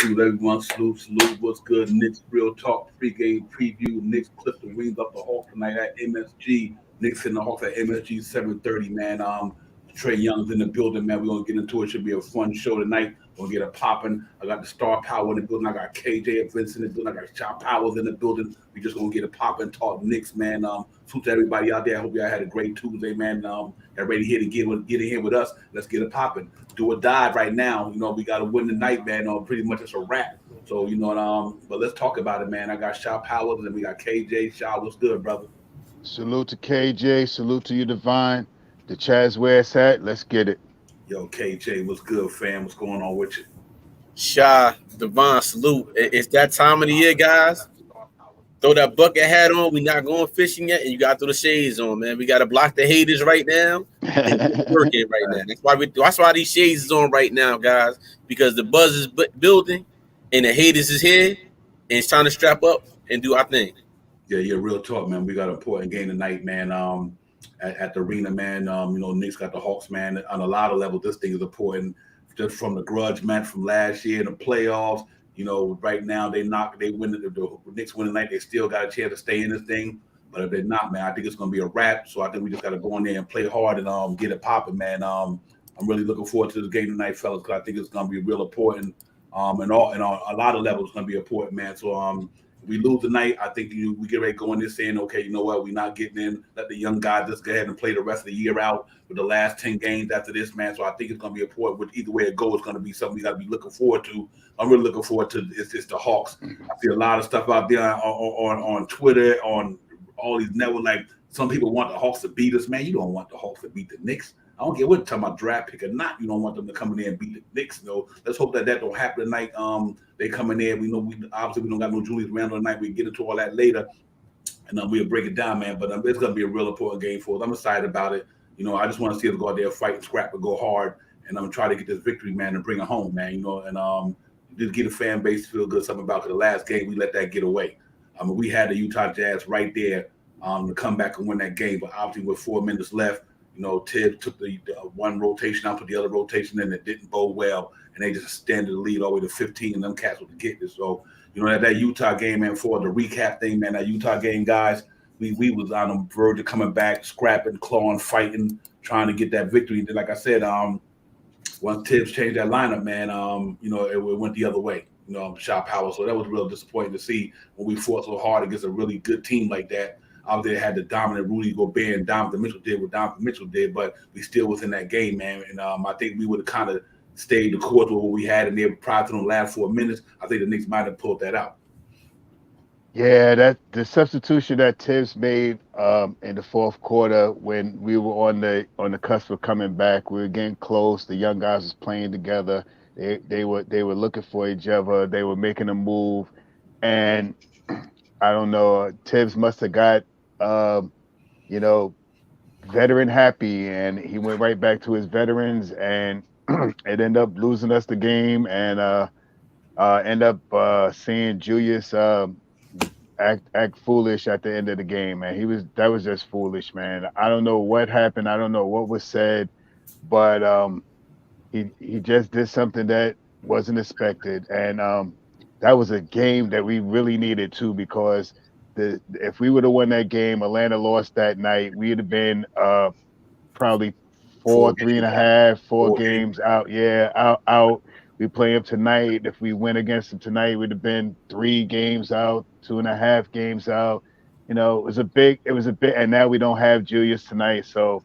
Salute everyone. Salute. What's good? Knicks Real Talk pregame preview. Knicks clip the wings up the Hawks tonight at MSG. Knicks in the Hawks at MSG 7:30. Man, Trey Young's in the building. Man, we're gonna get into it. Should be a fun show tonight. We're gonna get it popping. I got the Star Power in the building. I got KJ and Vince in the building. I got Shot Powers in the building. We just gonna get it popping. Talk Knicks, man. Salute to everybody out there. I hope y'all had a great Tuesday, man. Everybody here to get in here with us. Let's get it popping. Do a dive right now. We got to win tonight, man. Pretty much it's a wrap. So, but let's talk about it, man. I got Shot Powers and we got KJ. Shot, what's good, brother? Salute to KJ. Salute to you, Divine. The Chaz where it's at. Let's get it. Yo, KJ, what's good, fam? What's going on with you? Shy, Devon, salute. It's that time of the year, guys. Throw that bucket hat on. We not going fishing yet, and you got to throw the shades on, man. We got to block the haters right now and work it right now. That's why these shades is on right now, guys, because the buzz is building and the haters is here, and it's time to strap up and do our thing. Yeah, real talk, man. We got an important game tonight, man. At the arena, man. Knicks got the Hawks, man. On a lot of levels, this thing is important. Just from the grudge match from last year in the playoffs. Right now they win the Knicks win tonight. They still got a chance to stay in this thing. But if they're not, man, I think it's gonna be a wrap. So I think we just gotta go in there and play hard and get it popping, man. I'm really looking forward to this game tonight, fellas, because I think it's gonna be real important. And a lot of levels it's gonna be important, man. So if we lose tonight, I think we get ready to go in there saying, okay, you know what, we're not getting in. Let the young guys just go ahead and play the rest of the year out with the last 10 games after this, man. So I think it's going to be important. With either way it goes, it's going to be something we got to be looking forward to. I'm really looking forward to it's the Hawks. I see a lot of stuff out there on Twitter, on all these networks. Like some people want the Hawks to beat us, man. You don't want the Hawks to beat the Knicks. I don't care what talking about draft pick or not. You don't want them to come in there and beat the Knicks. Let's hope that don't happen tonight. They come in there. We know obviously we don't got no Julius Randle tonight. We get into all that later, and we'll break it down, man. But it's gonna be a real important game for us. I'm excited about it. I just want to see us go out there, fight and scrap, and go hard. And I'm gonna try to get this victory, man, and bring it home, man. And just get the fan base to feel good. Something about the last game we let that get away. We had the Utah Jazz right there to come back and win that game, but obviously with 4 minutes left. Tibbs took the one rotation out, put the other rotation in that didn't bode well, and they just extended the lead all the way to 15, and them cats would get this. So, that Utah game, man, for the recap thing, man, that Utah game, guys, we was on the verge of coming back, scrapping, clawing, fighting, trying to get that victory. Like I said, once Tibbs changed that lineup, man, it went the other way. Shot power. So that was real disappointing to see when we fought so hard against a really good team like that. Obviously, they had the dominant Rudy Gobert and Donovan Mitchell did what Donovan Mitchell did, but we still was in that game, man. And I think we would have kind of stayed the course with what we had in there prior to the last 4 minutes. I think the Knicks might have pulled that out. Yeah, that the substitution that Tibbs made in the fourth quarter when we were on the cusp of coming back, we were getting close. The young guys was playing together. They were looking for each other. They were making a move, and I don't know. Tibbs must have got veteran happy, and he went right back to his veterans, and it ended up losing us the game, and end up seeing Julius act foolish at the end of the game, man. That was just foolish, man. I don't know what happened. I don't know what was said, but he just did something that wasn't expected, and that was a game that we really needed too, because if we would have won that game, Atlanta lost that night, we'd have been probably four games out. Yeah, out. We play them tonight. If we win against them tonight, we'd have been 3 games out, 2.5 games out. It was a big, and now we don't have Julius tonight, so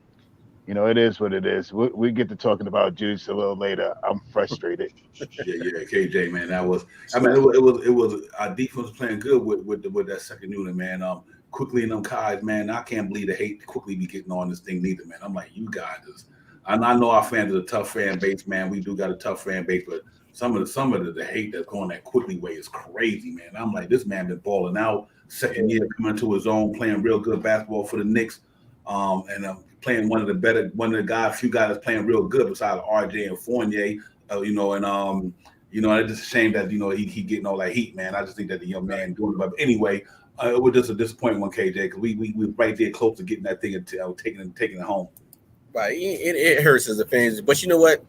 it is what it is. We get to talking about Julius a little later. I'm frustrated. Yeah, KJ, man, it was our defense playing good with that second unit, man. Quickly and them guys, man, I can't believe the hate quickly be getting on this thing neither, man. I'm like, you guys I know our fans are a tough fan base, man. We do got a tough fan base, but some of the hate that's going that quickly way is crazy, man. I'm like, this man been balling out, second year coming to his own, playing real good basketball for the Knicks, and playing one of the few guys that's playing real good besides RJ and Fournier, it's just a shame that he getting all that heat, man. I just think that the young man doing it, but anyway, it was just a disappointment one, KJ, because we were right there close to getting that thing and taking it home. Right, it hurts as a fan, but you know what?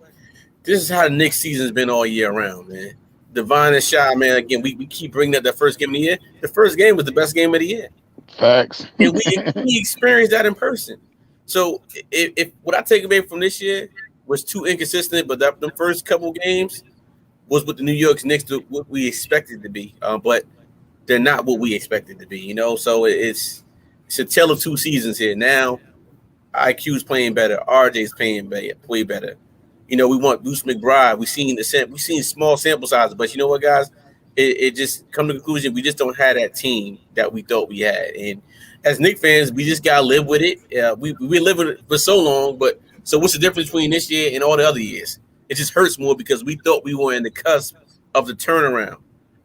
This is how the Knicks season's been all year round, man. Devon and Shy, man, again, we keep bringing up that first game of the year. The first game was the best game of the year. Facts. And we experienced that in person. So if what I take away from this year was too inconsistent, but the first couple games was with the New York Knicks to what we expected to be. But they're not what we expected to be, you know. So it's a tale of two seasons here. Now IQ's playing better, RJ's playing way better. You know, we want Bruce McBride. We've seen small sample sizes, but you know what, guys? It just come to the conclusion we just don't have that team that we thought we had. And as Knicks fans, we just gotta live with it. We live with it for so long, but so what's the difference between this year and all the other years? It just hurts more because we thought we were in the cusp of the turnaround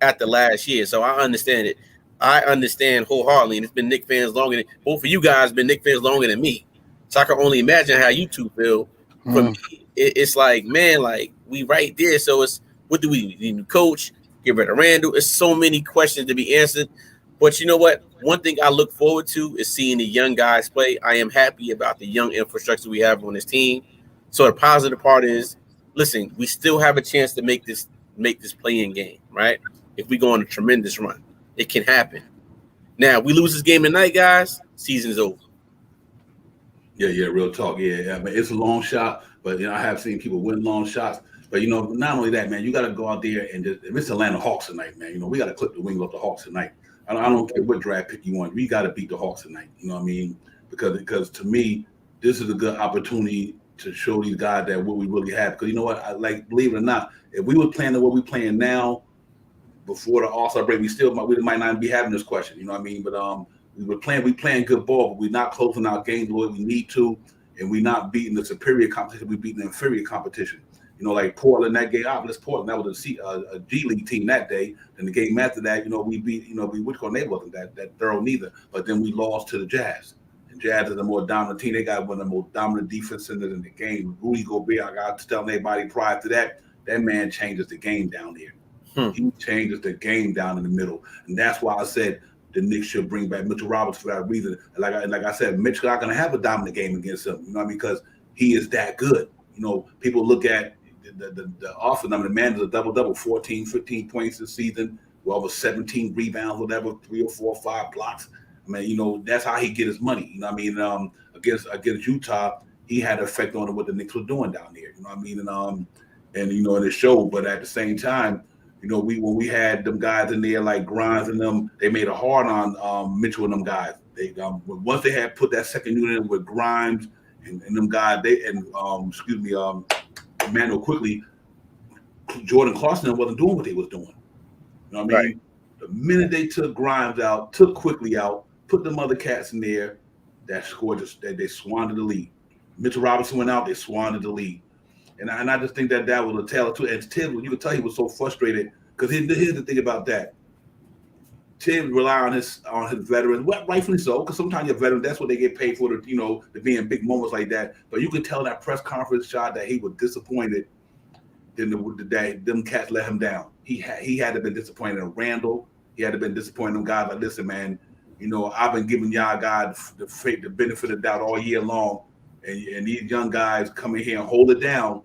after last year. So I understand it. I understand wholeheartedly, and it's been Knicks fans longer than both of you guys been Knicks fans longer than me. So I can only imagine how you two feel. For me, it's like, man, like we right there. So it's what do we need to coach? Get rid of Randall. It's so many questions to be answered. But you know what? One thing I look forward to is seeing the young guys play. I am happy about the young infrastructure we have on this team. So the positive part is, listen, we still have a chance to make this play-in game, right? If we go on a tremendous run, it can happen. Now, we lose this game tonight, guys, season's over. Yeah, real talk. Yeah, I mean, it's a long shot, but you know, I have seen people win long shots. But you know, not only that, man, you got to go out there and just. If it's Atlanta Hawks tonight, man, you know, we got to clip the wings off the Hawks tonight. I don't care what draft pick you want. We got to beat the Hawks tonight. You know what I mean? Because to me, this is a good opportunity to show these guys that what we really have. Because you know what, believe it or not, if we were playing the way we're playing now, before the All-Star break, we might not be having this question. You know what I mean? But we playing good ball, but we're not closing our games the way we need to, and we're not beating the superior competition. We're beating the inferior competition. You know, like Portland, that game, Portland, that was a G League team that day. And the game after that, you know, we beat, you know, they wasn't that thorough neither. But then we lost to the Jazz. And Jazz is a more dominant team. They got one of the most dominant defense in the game. Rudy Gobert, I got to tell everybody prior to that man changes the game down there. He changes the game down in the middle. And that's why I said the Knicks should bring back Mitchell Roberts for that reason. Like I said, Mitchell not going to have a dominant game against him, you know what I mean? Because he is that good. You know, people look at the offense. I mean, the man is a double-double, 14, 15 points this season, with over 17 rebounds, whatever, 3 or 4 or 5 blocks. I mean, you know, that's how he get his money. You know what I mean? Against Utah, he had an effect on what the Knicks were doing down there. You know what I mean? And you know, and it showed. But at the same time, you know, when we had them guys in there like Grimes and them, they made it hard on Mitchell and them guys. They once they had put that second unit in with Grimes and them guys, Emmanuel quickly, Jordan Clarkson wasn't doing what they was doing. You know what I mean? Right. The minute they took Grimes out, took Quickly out, put them other cats in there, that scored they squandered the lead. Mitchell Robinson went out, they squandered the lead. And I just think that was a tale of two. And Tibbs, you could tell he was so frustrated because here's the thing about that. Tibbs rely on his veterans, well, rightfully so, because sometimes your veterans, that's what they get paid for, to be in big moments like that. But you could tell that press conference shot that he was disappointed that them cats let him down. He had to have been disappointed in Randall. He had to have been disappointed in guys like, listen, man, you know, I've been giving y'all guys the benefit of the doubt all year long, and these young guys come in here and hold it down,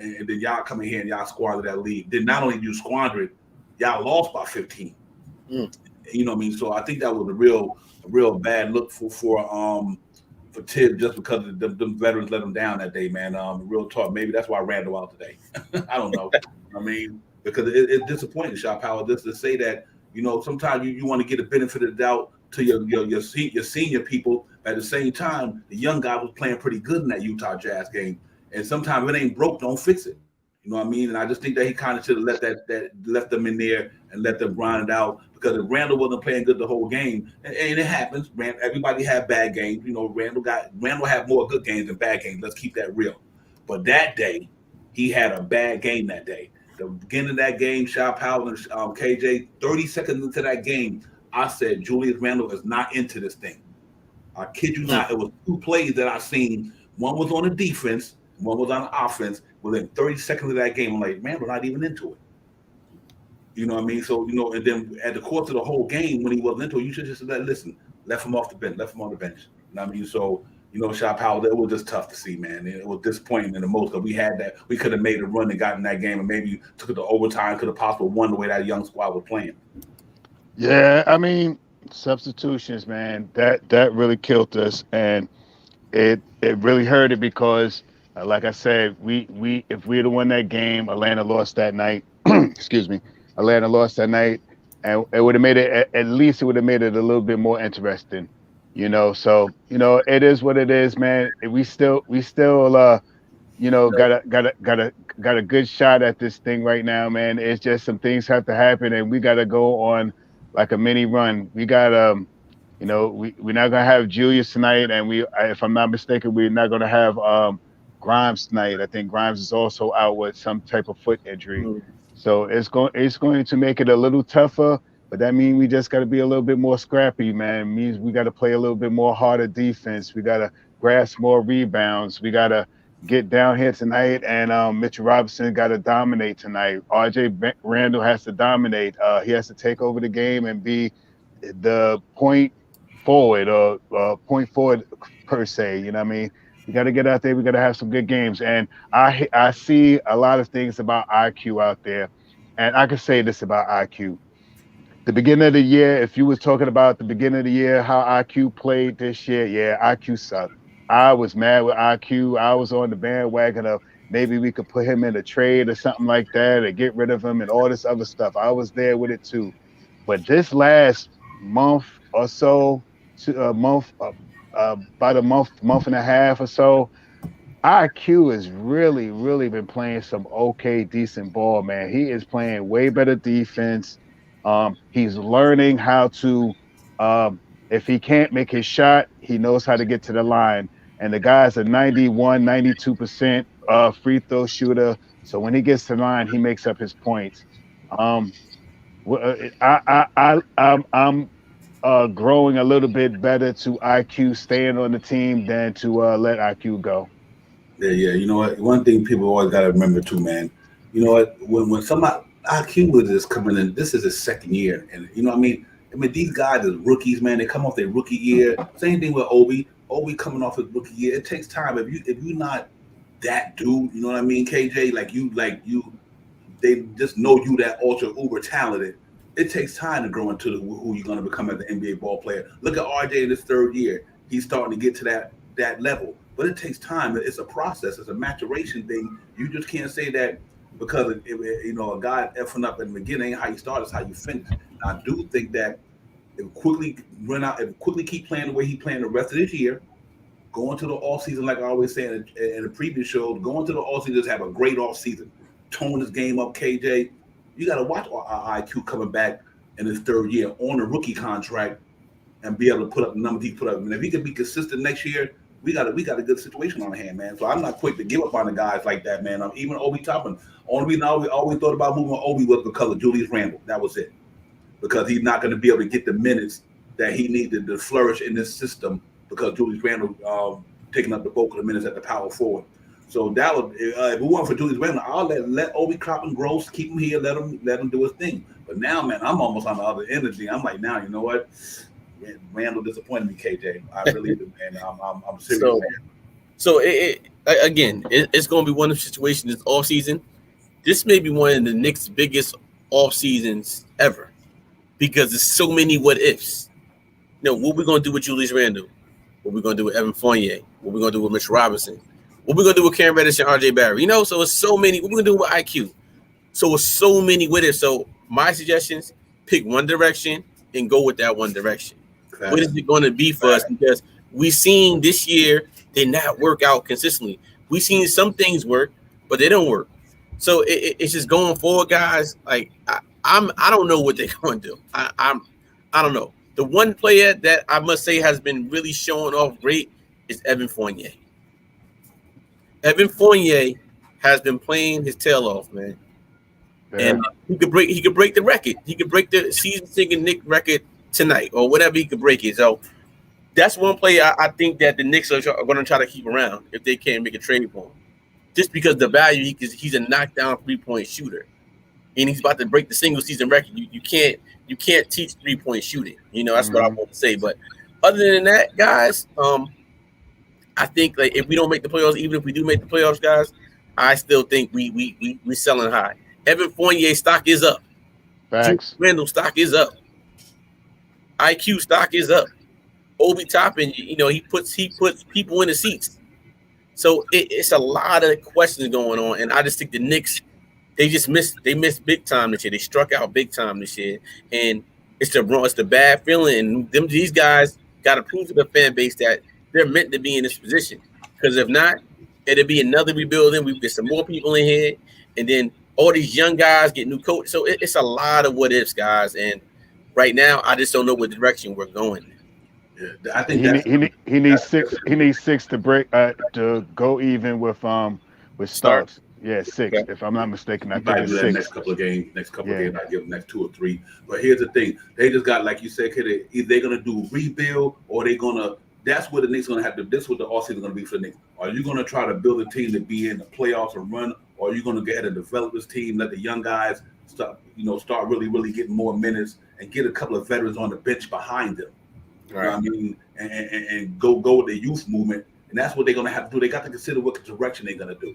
and then y'all come in here and y'all squander that lead. Then not only do you squander it, y'all lost by 15. You know what I mean? So I think that was a real bad look for Tibbs, just because the veterans let him down that day, man. Real talk. Maybe that's why Randall out today. I don't know. I mean, because it's disappointing, Shot Power, just to say that, you know, sometimes you want to get a benefit of the doubt to your senior people. At the same time, the young guy was playing pretty good in that Utah Jazz game. And sometimes if it ain't broke, don't fix it. You know what I mean? And I just think that he kind of should have left them in there and let them grind it out. Because if Randall wasn't playing good the whole game, and it happens, everybody had bad games. You know, Randall had more good games than bad games. Let's keep that real. But that day, he had a bad game that day. The beginning of that game, Shot Powell and KJ, 30 seconds into that game, I said Julius Randle is not into this thing. I kid you not. It was 2 plays that I seen. One was on the defense, one was on the offense. Within 30 seconds of that game, I'm like, man, we're not even into it. You know what I mean? So, you know, and then at the course of the whole game, when he wasn't into it, you should just left him off the bench, left him on the bench. You know what I mean? So You know, Shop Howell, it was just tough to see, man. It was disappointing in the most because we had that. We could have made a run and gotten that game and maybe took it to overtime, could have possibly won the way that young squad was playing. Yeah, I mean, substitutions, man, that really killed us, and it really hurt it because, like I said, we if we'd have won that game, Atlanta lost that night. Excuse me, Atlanta lost that night, and it would have made it at least it would have made it a little bit more interesting, you know. So it is what it is, man. We still got a good shot at this thing right now, man. It's just some things have to happen, and we got to go on like a mini run. We got we're not gonna have Julius tonight, and if I'm not mistaken, we're not gonna have Grimes tonight. I think Grimes is also out with some type of foot injury, so it's going to make it a little tougher. But that means we just got to be a little bit more scrappy, man. It means we got to play a little bit more harder defense. We got to grasp more rebounds. We got to get down here tonight, and Mitchell Robinson got to dominate tonight. RJ Randall has to dominate. He has to take over the game and be the point forward or point forward per se. You know what I mean? We got to get out there. We got to have some good games. And I see a lot of things about IQ out there, and I can say this about IQ. The beginning of the year, if you was talking about the beginning of the year, how IQ played this year, yeah, IQ sucked. I was mad with IQ. I was on the bandwagon of maybe we could put him in a trade or something like that, or get rid of him and all this other stuff. I was there with it too. But this last month or so, about a month and a half or so, IQ has really, really been playing some okay, decent ball, man. He is playing way better defense. He's learning how to, if he can't make his shot, he knows how to get to the line. And the guy's a 91, 92% free throw shooter. So when he gets to the line, he makes up his points. I'm growing a little bit better to IQ staying on the team than to let IQ go. Yeah. You know what? One thing people always got to remember too, man. You know what? When somebody IQ was just coming in, this is his second year, and you know what I mean. I mean, these guys are rookies, man. They come off their rookie year. Same thing with Obi. Obi coming off his rookie year. It takes time. If you're not that dude, you know what I mean, KJ. They just know you that ultra uber talented. It takes time to grow into who you're going to become as an NBA ball player. Look at RJ in his third year. He's starting to get to that level, but it takes time. It's a process. It's a maturation thing. You just can't say that because a guy effing up in the beginning. How you start is how you finish. I do think that if quickly keep playing the way he playing the rest of this year, going to the off season, like I always say in the previous show, going to the off season, just have a great off season, tone his game up. KJ, you got to watch our IQ coming back in his third year on a rookie contract and be able to put up the numbers he put up. And if he can be consistent next year, we got a good situation on the hand, man. So I'm not quick to give up on the guys like that, man. Even Obi Toppin. Only reason I always thought about moving Obi was because of Julius Randle. That was it. Because he's not going to be able to get the minutes that he needed to flourish in this system because Julius Randle taking up the bulk of the minutes at the power forward. So that would if we want for Julius Randle, I'll let Obi Toppin grow, keep him here, let him do his thing. But now, man, I'm almost on the other end of the thing. I'm like, now, you know what? Randall disappointed me, KJ. I really do, man. I'm serious. So it's going to be one of the situations this off season. This may be one of the Knicks' biggest off seasons ever because there's so many what ifs. What we going to do with Julius Randle? What we going to do with Evan Fournier? What we going to do with Mitchell Robinson? What we going to do with Cam Reddish and RJ Barrett? So it's so many. What we going to do with IQ? So it's so many what ifs. So my suggestions: pick one direction and go with that one direction. Okay. What is it going to be for us? Because we seen this year they not work out consistently. We seen some things work, but they don't work. So it's just going forward, guys. Like I don't know what they're going to do. I don't know. The one player that I must say has been really showing off great is Evan Fournier. Evan Fournier has been playing his tail off, man. Yeah. And he could break the record. He could break the season-singing Knicks record tonight or whatever he could break it. So that's one player I think that the Knicks are going to try to keep around if they can't make a trade for him. Just because the value, he's a knockdown 3-point shooter, and he's about to break the single season record. You can't teach 3-point shooting. That's what I want to say. But other than that, guys, I think like if we don't make the playoffs, even if we do make the playoffs, guys, I still think we selling high. Evan Fournier stock is up. Facts. Randall stock is up. IQ stock is up. Obi Toppin, he puts people in the seats. So it's a lot of questions going on, and I just think the Knicks they missed big time this year. They struck out big time this year, and it's the bad feeling. And these guys got to prove to the fan base that they're meant to be in this position. Because if not, it'll be another rebuilding. We get some more people in here, and then all these young guys get new coach. So it's a lot of what ifs, guys. And right now, I just don't know what direction we're going. Yeah, I think he needs six. He needs six to break to go even with Starks. Yeah, 6. Okay. If I'm not mistaken, I think it's 6. Next couple of games, I give them next 2 or 3. But here's the thing: they just got, like you said, kid. Either they're gonna do rebuild or they're gonna. That's what the Knicks gonna have to. This is what the offseason is gonna be for the Knicks. Are you gonna try to build a team to be in the playoffs and run, or are you gonna go ahead and develop this team, let the young guys start really, really getting more minutes and get a couple of veterans on the bench behind them? Right. You know what I mean, and go with the youth movement, and that's what they're gonna have to do. They got to consider what direction they're gonna do.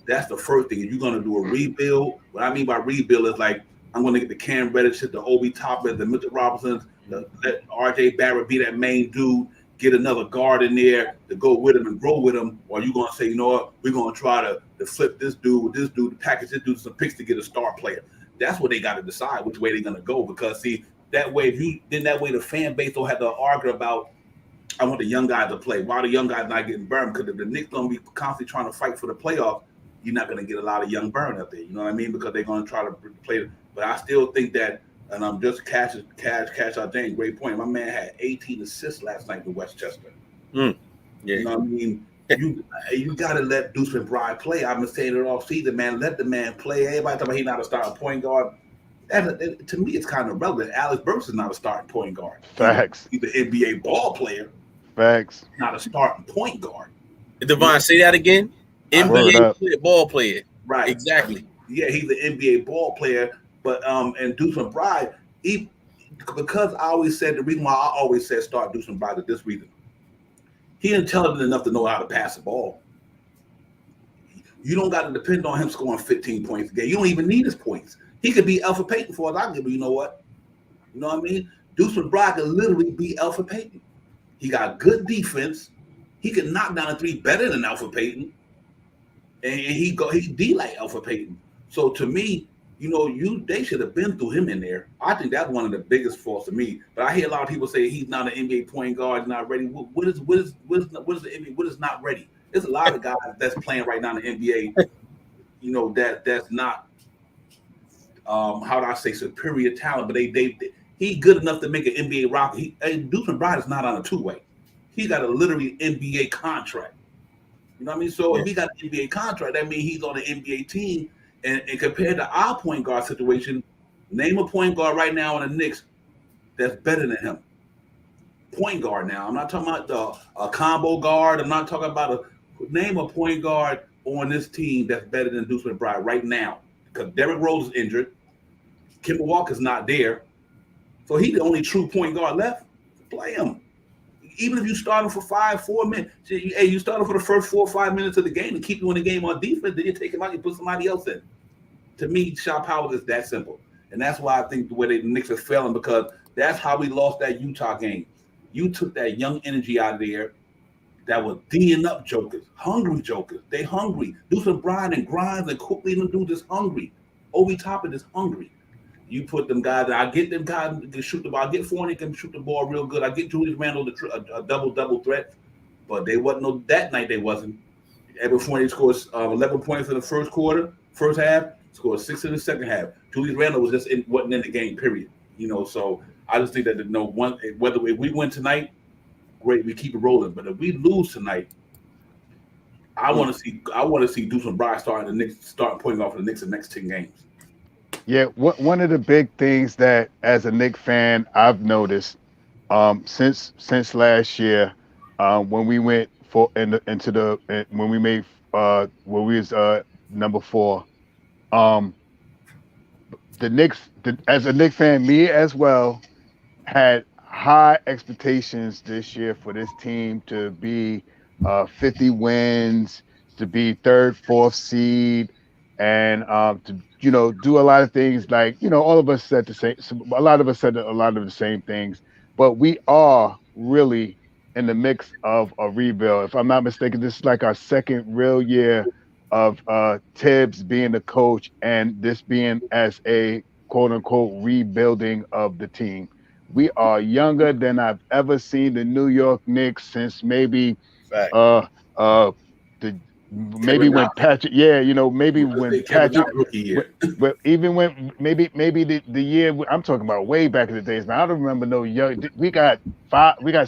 That's the first thing. If you're gonna do a rebuild, what I mean by rebuild is like I'm gonna get the Cam Reddish, the Obi Toppin, the Mitchell Robinsons, let RJ Barrett be that main dude, get another guard in there to go with him and grow with him, or you gonna say, you know what, we're gonna try to flip this dude with this dude, to package this dude some picks to get a star player. That's what they got to decide which way they're gonna go, because see. That way, the fan base don't have to argue about. I want the young guys to play. Why the young guys not getting burned? Because if the Knicks gonna be constantly trying to fight for the playoff, you're not gonna get a lot of young burn up there. You know what I mean? Because they're gonna try to play. But I still think that, and I'm just cash out James. Great point. My man had 18 assists last night in Westchester. Yeah. You know what I mean? You got to let Deuce McBride play. I've been saying it all season, man. Let the man play. Everybody talking about he's not a starting point guard. To me, it's kind of relevant. Alex Burks is not a starting point guard. Facts. He's an NBA ball player. Facts. Not a starting point guard. Devon, say that again. NBA ball player. Right. Exactly. Yeah, he's an NBA ball player. But and Deuce McBride, because I always said the reason why I always said start Deuce McBride is this reason. He intelligent enough to know how to pass the ball. You don't got to depend on him scoring 15 points a game. You don't even need his points. He could be Alpha Payton for us. I give you know what? You know what I mean? Deuce McBride could literally be Alpha Payton. He got good defense. He can knock down a 3 better than Alpha Payton. And he D like Alpha Payton. So to me, they should have been through him in there. I think that's one of the biggest faults to me. But I hear a lot of people say he's not an NBA point guard, he's not ready. What is the NBA? What is not ready? There's a lot of guys that's playing right now in the NBA, that's not how do I say superior talent, but he good enough to make an NBA roster. Deuce McBride is not on a 2-way. He got a literally NBA contract. You know what I mean? So if he got an NBA contract, that means he's on an NBA team. And compared to our point guard situation, name a point guard right now on the Knicks that's better than him. Point guard now. I'm not talking about a combo guard. I'm not talking about name a point guard on this team that's better than Deuce McBride right now. Because Derrick Rose is injured. Kemba Walker's not there. So he's the only true point guard left. Play him. Even if you start him for 4 minutes. Hey, you start him for the first 4 or 5 minutes of the game and keep you in the game on defense, then you take him out and put somebody else in. To me, shot power is that simple. And that's why I think the way the Knicks are failing, because that's how we lost that Utah game. You took that young energy out of there that was D'ing up jokers, hungry jokers. They hungry. Deuce McBride and Grimes and Quickly and them dudes is hungry. Obi Toppin is hungry. You put them guys, I get them guys to shoot the ball. I get Fournier can shoot the ball real good. I get Julius Randle a double threat, but they wasn't that night. They wasn't. Evan Fournier scores 11 points in the first half, scored 6 in the second half. Julius Randle was wasn't in the game. Period. So I just think that whether if we win tonight, great, we keep it rolling. But if we lose tonight, I want to see Deuce McBride starting pointing off for the Knicks in the next 10 games. Yeah, one of the big things that as a Knicks fan I've noticed since last year, when we went when we made when we was number 4, the Knicks, as a Knicks fan, me as well, had high expectations this year for this team to be 50 wins, to be third, fourth seed, and to do a lot of things like all of us said the same. A lot of us said a lot of the same things, but we are really in the mix of a rebuild. If I'm not mistaken, this is like our second real year of Tibbs being the coach and this being as a quote unquote rebuilding of the team. We are younger than I've ever seen the New York Knicks since maybe Fact. uh the maybe Kevin when Knox. Patrick, maybe when Kevin Patrick, Knox rookie year. but even when maybe the year I'm talking about way back in the days. Now I don't remember no young. We got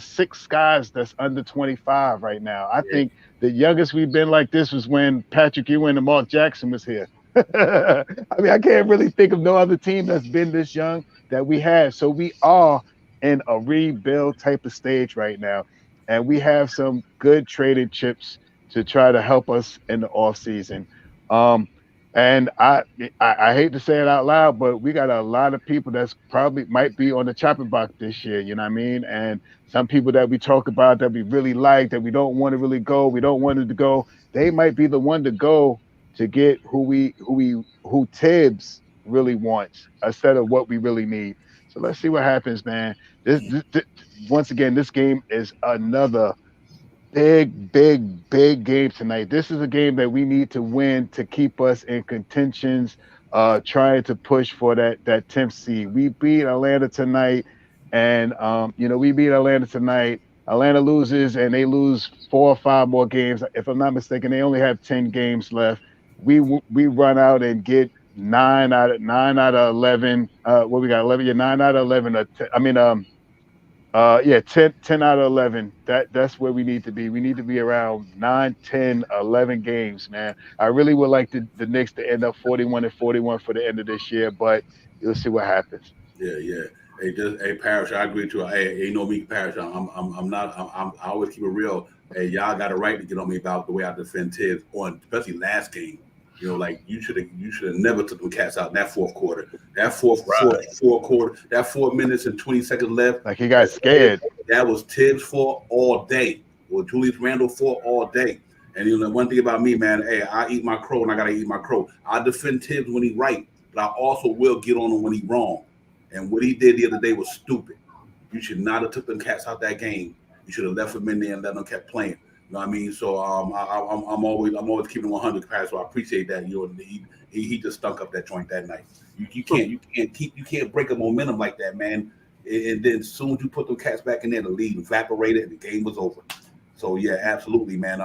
six guys that's under 25 right now. I think the youngest we've been like this was when Patrick Ewing and Mark Jackson was here. I mean, I can't really think of no other team that's been this young that we have. So we are in a rebuild type of stage right now, and we have some good trading chips to try to help us in the off season. And I hate to say it out loud, but we got a lot of people that's probably might be on the chopping block this year. You know what I mean? And some people that we talk about that we really like, that we don't want to really go, we don't want it to go. They might be the one to go to get who Tibbs really wants instead of what we really need. So let's see what happens, man. This once again, this game is another big game tonight. This is a game that we need to win to keep us in contentions, trying to push for that 10th seed. We beat Atlanta tonight, and we beat Atlanta tonight. Atlanta loses, and they lose 4 or 5 more games. If I'm not mistaken, they only have 10 games left. We run out and get 9 out of 11. What we got? 11. Yeah, 9 out of 11. 10 out of 11. That's where we need to be. We need to be around 9, 10, 11 games, man. I really would like the Knicks to end up 41-41 for the end of this year, but you'll see what happens. Yeah. Hey, Parrish, I agree with you. Hey, me, Parrish. I always keep it real. Hey, y'all got a right to get on me about the way I defend Tibbs on, especially last game. Like you should have never took them cats out in that fourth quarter. That fourth quarter, that 4 minutes and 20 seconds left. Like he got scared. That was Tibbs' fault all day, or Julius Randle's fault all day. And one thing about me, man, hey, I eat my crow and I gotta eat my crow. I defend Tibbs when he's right, but I also will get on him when he's wrong. And what he did the other day was stupid. You should not have took them cats out that game. You should have left them in there and let them kept playing. You know what I mean? So I'm always keeping 100 pass. So I appreciate that. He just stunk up that joint that night. You can't break a momentum like that, man. And then as soon as you put them cats back in there, the lead evaporated and the game was over. So yeah, absolutely, man.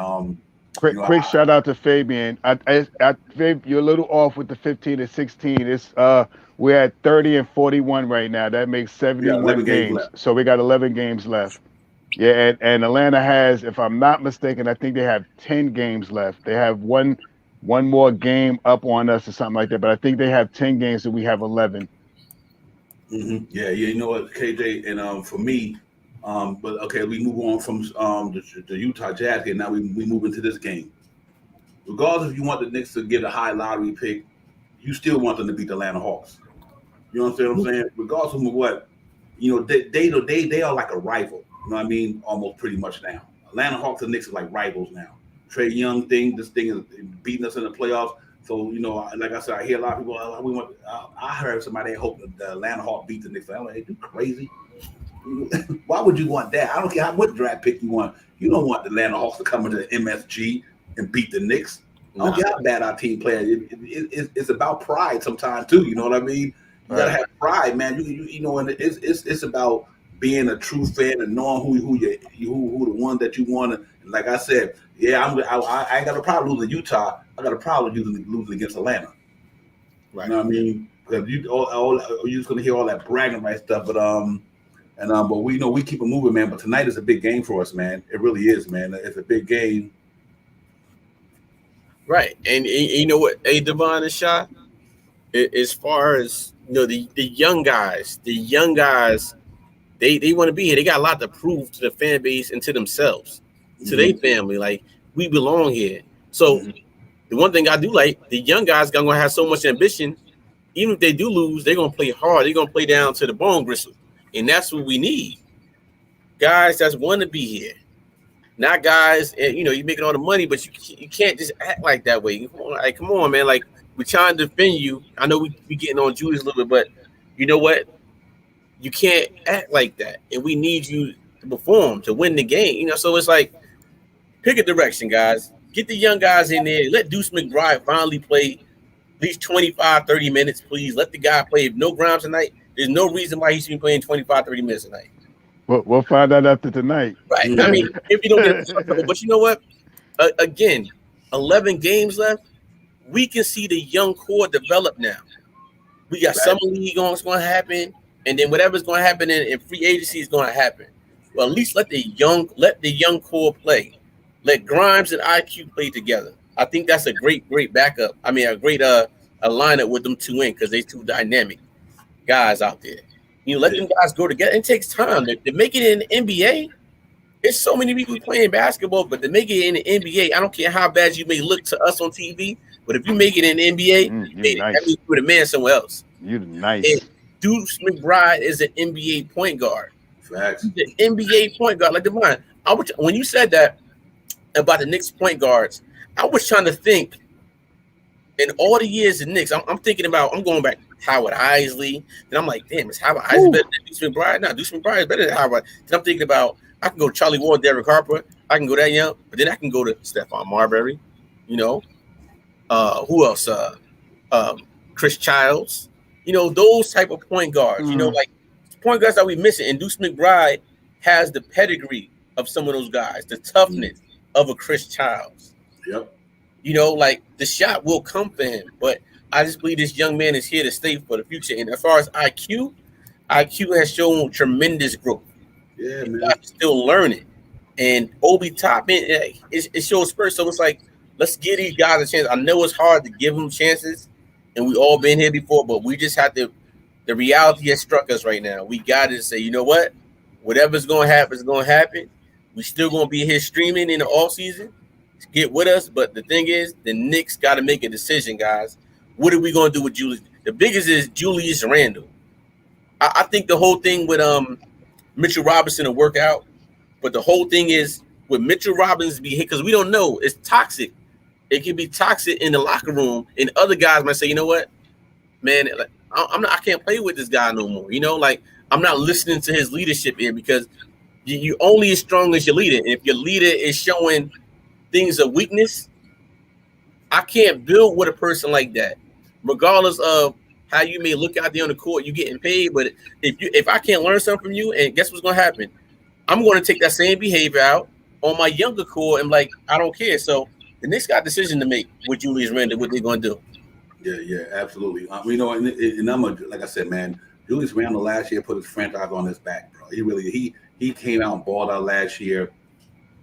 Quick shout out to Fabian. Fab, you're a little off with the 15 and 16. It's we're at 30 and 41 right now. That makes 71 games. So we got 11 games left. Yeah, and Atlanta has, if I'm not mistaken, I think they have 10 games left. They have one more game up on us or something like that, but I think they have 10 games and we have 11. Mm-hmm. Yeah, you know what, KJ, and for me, but okay, we move on from the Utah Jazz game. Now we move into this game. Regardless if you want the Knicks to get a high lottery pick, you still want them to beat the Atlanta Hawks. You understand what I'm saying? Regardless of what, they are like a rival. You know what I mean? Almost pretty much now. Atlanta Hawks and Knicks are like rivals now. Trae Young this thing is beating us in the playoffs. So, like I said, I hear a lot of people, I heard somebody hope that the Atlanta Hawks beat the Knicks. I'm like, hey, you crazy? Why would you want that? I don't care what draft pick you want. You don't want the Atlanta Hawks to come into the MSG and beat the Knicks. I don't care how bad our team plays. It's about pride sometimes, too. You know what I mean? You got to have pride, man. And it's about being a true fan and knowing who the one that you want. And like I said, yeah, I ain't got a problem losing Utah. I got a problem losing against Atlanta. Right. You know what I mean? Because you're just gonna hear all that bragging right stuff. But but we keep it moving, man. But tonight is a big game for us, man. It really is, man. It's a big game. Right, and you know what, Devon and Shah, as far as the young guys, They want to be here. They got a lot to prove to the fan base and to themselves, to their family. Like, we belong here. So the one thing I do like, the young guys are going to have so much ambition. Even if they do lose, they're going to play hard. They're going to play down to the bone gristle. And that's what we need. Guys that want to be here. not guys. You know, you're making all the money, but you can't just act like that way. Come on, man. Like, we're trying to defend you. I know we getting on Julius a little bit, but you know what? You can't act like that, and we need you to perform to win the game. You know, so it's like, pick a direction, guys. Get the young guys in there. Let Deuce McBride finally play at least 25, 30 minutes, please. Let the guy play. If no Grimes tonight, there's no reason why he should be playing 25, 30 minutes tonight. We'll find out after tonight. Right. I mean, if you don't get but you know what? Again, 11 games left. We can see the young core develop now. We got summer league on. What's going to happen, and then whatever's going to happen in free agency is going to happen. Well, at least let the young core play. Let Grimes and IQ play together. I think that's a great backup. I mean, a great lineup with them two in, because they two dynamic guys out there. You know, let them guys go together. It takes time to make it in the NBA. There's so many people playing basketball, but to make it in the NBA, I don't care how bad you may look to us on TV, but if you make it in the NBA, that means you're the man somewhere else. You're nice. And Deuce McBride is an NBA point guard. Facts. He's an NBA point guard. Like, Devon, when you said that about the Knicks point guards, I was trying to think in all the years of Knicks. I'm thinking about, I'm going back Howard Isley, and I'm like, damn, is Howard Isley better than Deuce McBride? No, Deuce McBride is better than Howard. Then I'm thinking about, I can go Charlie Ward, Derek Harper. I can go that young, but then I can go to Stephon Marbury. You know, who else? Chris Childs. You know, those type of point guards. You know, like point guards that we missing. And Deuce McBride has the pedigree of some of those guys, the toughness of a Chris Childs. Yep. You know, like, the shot will come for him, but I just believe this young man is here to stay for the future. And as far as IQ has shown tremendous growth. Yeah, man. I'm still learning. And Obi Toppin, it shows spurts. So it's like, let's give these guys a chance. I know it's hard to give them chances, and we all been here before, but we just have to. The reality has struck us right now. We got to say, you know what? Whatever's going to happen is going to happen. We still going to be here streaming in the off season. Get with us, but the thing is, the Knicks got to make a decision, guys. What are we going to do with Julius? The biggest is Julius Randle. I think the whole thing with Mitchell Robinson will work out, but the whole thing is with Mitchell Robinson because we don't know, it's toxic. It can be toxic in the locker room, and other guys might say, you know what, man, like, I can't play with this guy no more. You know, like, I'm not listening to his leadership here, because you only as strong as your leader. And if your leader is showing things of weakness, I can't build with a person like that, regardless of how you may look out there on the court. You're getting paid, but if I can't learn something from you, and guess what's going to happen? I'm going to take that same behavior out on my younger core, and like, I don't care. So the Knicks got a decision to make with Julius Randle, what they're going to do. Yeah, absolutely. You know, and I'm like I said, man, Julius Randle last year put his franchise on his back, bro. He came out and balled out last year.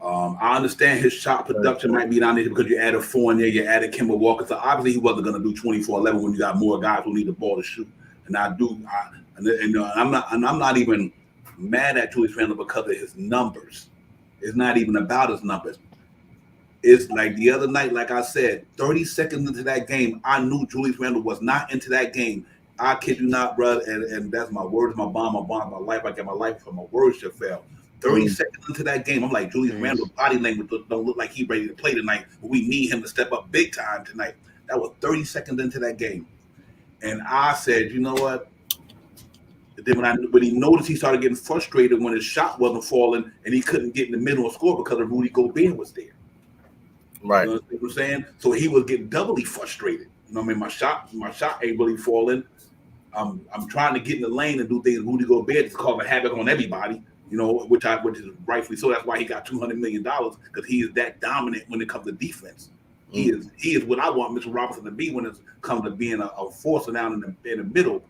I understand his shot production might be down there because you added 4 in there, you added Kemba Walker. So obviously he wasn't going to do 24-11 when you got more guys who need the ball to shoot. And I'm not even mad at Julius Randle because of his numbers. It's not even about his numbers. It's like the other night, like I said, 30 seconds into that game, I knew Julius Randle was not into that game. I kid you not, brother, and that's my words, my bond, my life. I get my life from my words should fail. 30 seconds into that game, I'm like, Julius Randle's body language don't look like he's ready to play tonight, but we need him to step up big time tonight. That was 30 seconds into that game. And I said, you know what? Then when he noticed, he started getting frustrated when his shot wasn't falling and he couldn't get in the middle and score because of Rudy Gobert was there. Right. You know what I'm saying? So he was getting doubly frustrated. You know what I mean? My shot ain't really falling. I'm trying to get in the lane and do things. Rudy Gobert is causing havoc on everybody. You know, which is rightfully so. That's why he got $200 million, because he is that dominant when it comes to defense. He is what I want Mitchell Robinson to be when it comes to being a forcer down in the middle.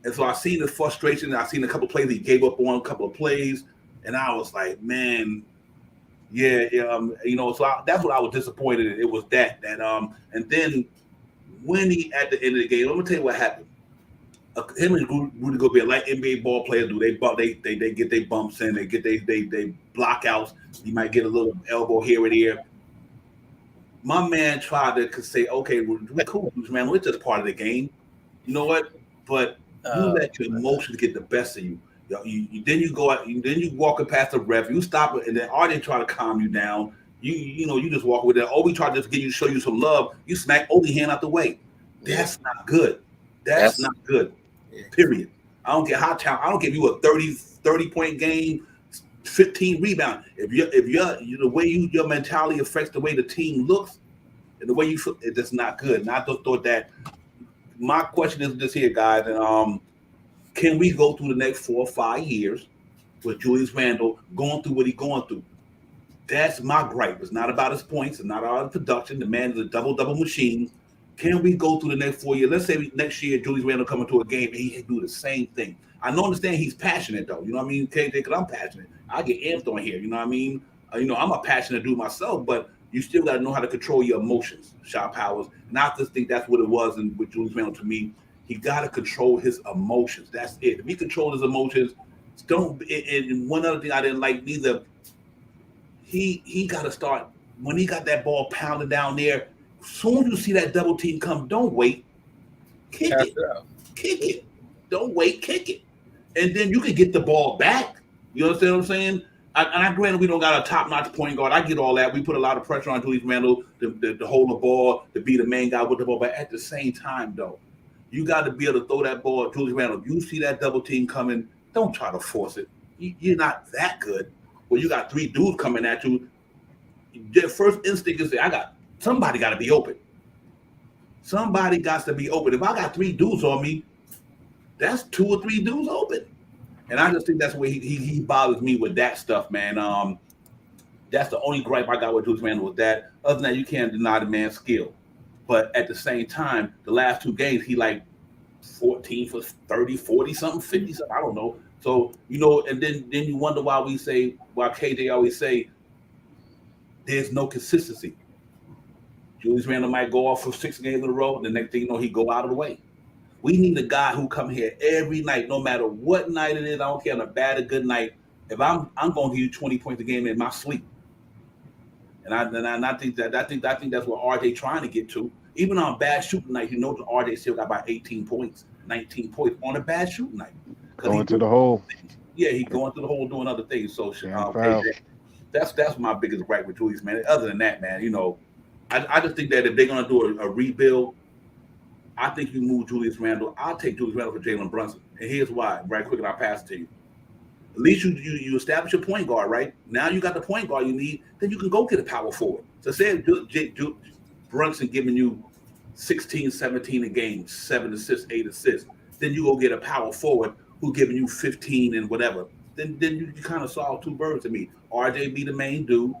And so I seen the frustration. I seen a couple of plays he gave up on, a couple of plays, and I was like, man, yeah, you know. So that's what I was disappointed in. It was that, and then when he at the end of the game, let me tell you what happened. Him and Rudy Gobert, like NBA ball players do, they get their bumps in, they get they blockouts. You might get a little elbow here and there. My man tried to say, okay, we're cool, man. We're just part of the game. You know what? But you let your emotions get the best of you. Then you go out, then you walking past the ref, you stop it, and then RJ try to calm you down. You just walk with that. Obi try to just show you some love. You smack Obi hand out the way. That's not good. That's not good. Period. I don't care how talented. I don't care if you a 30-point game, 15 rebound. If you're the way your mentality affects the way the team looks and the way you feel, it's not good. And I just thought that. My question is this here, guys, and can we go through the next 4 or 5 years with Julius Randle going through what he's going through? That's my gripe. It's not about his points. It's not about his production. The man is a double machine. Can we go through the next 4 years? Let's say next year Julius Randle come into a game and he do the same thing. I understand he's passionate though. You know what I mean, KJ? Because I'm passionate. I get amped on here. You know what I mean? I'm a passionate dude myself, but you still got to know how to control your emotions, Shot Powers. And I just think that's what it was with Julius Randle to me. He got to control his emotions. That's it. If he controls his emotions, and one other thing I didn't like neither, he got to start, when he got that ball pounded down there, as soon as you see that double team come, don't wait. Kick it. Don't wait, kick it. And then you can get the ball back. You understand what I'm saying? I granted we don't got a top-notch point guard. I get all that. We put a lot of pressure on Julius Randle to hold the ball, to be the main guy with the ball. But at the same time, though, you got to be able to throw that ball at Julius Randle. If you see that double team coming, don't try to force it. You're not that good. Well, you got 3 dudes coming at you. Their first instinct is somebody got to be open. Somebody got to be open. If I got 3 dudes on me, that's 2 or 3 dudes open. And I just think that's where he bothers me with that stuff, man. That's the only gripe I got with Julius Randle with that. Other than that, you can't deny the man's skill. But at the same time, the last 2 games, he like 14 for 30, 40 something, 50 something. I don't know. So, and then you wonder why KJ always say there's no consistency. Julius Randle might go off for 6 games in a row, and the next thing you know, he go out of the way. We need a guy who come here every night, no matter what night it is. I don't care on a bad or good night. If I'm going to give you 20 points a game in my sleep, and I think that's what RJ trying to get to. Even on a bad shooting night, that RJ still got about 18 points, 19 points on a bad shooting night. Going to the hole. Yeah, he's going to the hole doing other things. So that's my biggest gripe with Julius, man. Other than that, man, I just think that if they're going to do a rebuild, I think you move Julius Randle. I'll take Julius Randle for Jalen Brunson. And here's why. Right quick, and I'll pass it to you. At least you establish your point guard, right? Now you got the point guard you need. Then you can go get a power forward. So say Brunson giving you 16, 17 a game, 7 assists, 8 assists. Then you go get a power forward who giving you 15 and whatever. Then you kind of solve 2 birds to me. RJ be the main dude.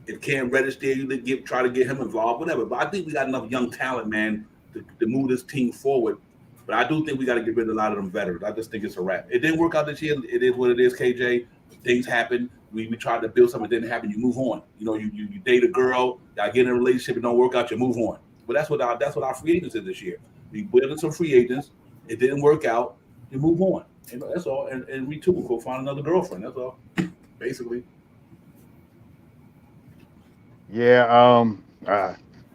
If Cam Reddish there, you try to get him involved, whatever. But I think we got enough young talent, man, to move this team forward. But I do think we got to get rid of a lot of them veterans. I just think it's a wrap. It didn't work out this year. It is what it is, KJ. Things happen. We tried to build something, it didn't happen. You move on. You date a girl, y'all get in a relationship, it don't work out, you move on. But that's what our free agents is this year. We built some free agents. It didn't work out. You move on. That's all. And retool. Go find another girlfriend. That's all. Basically. Yeah.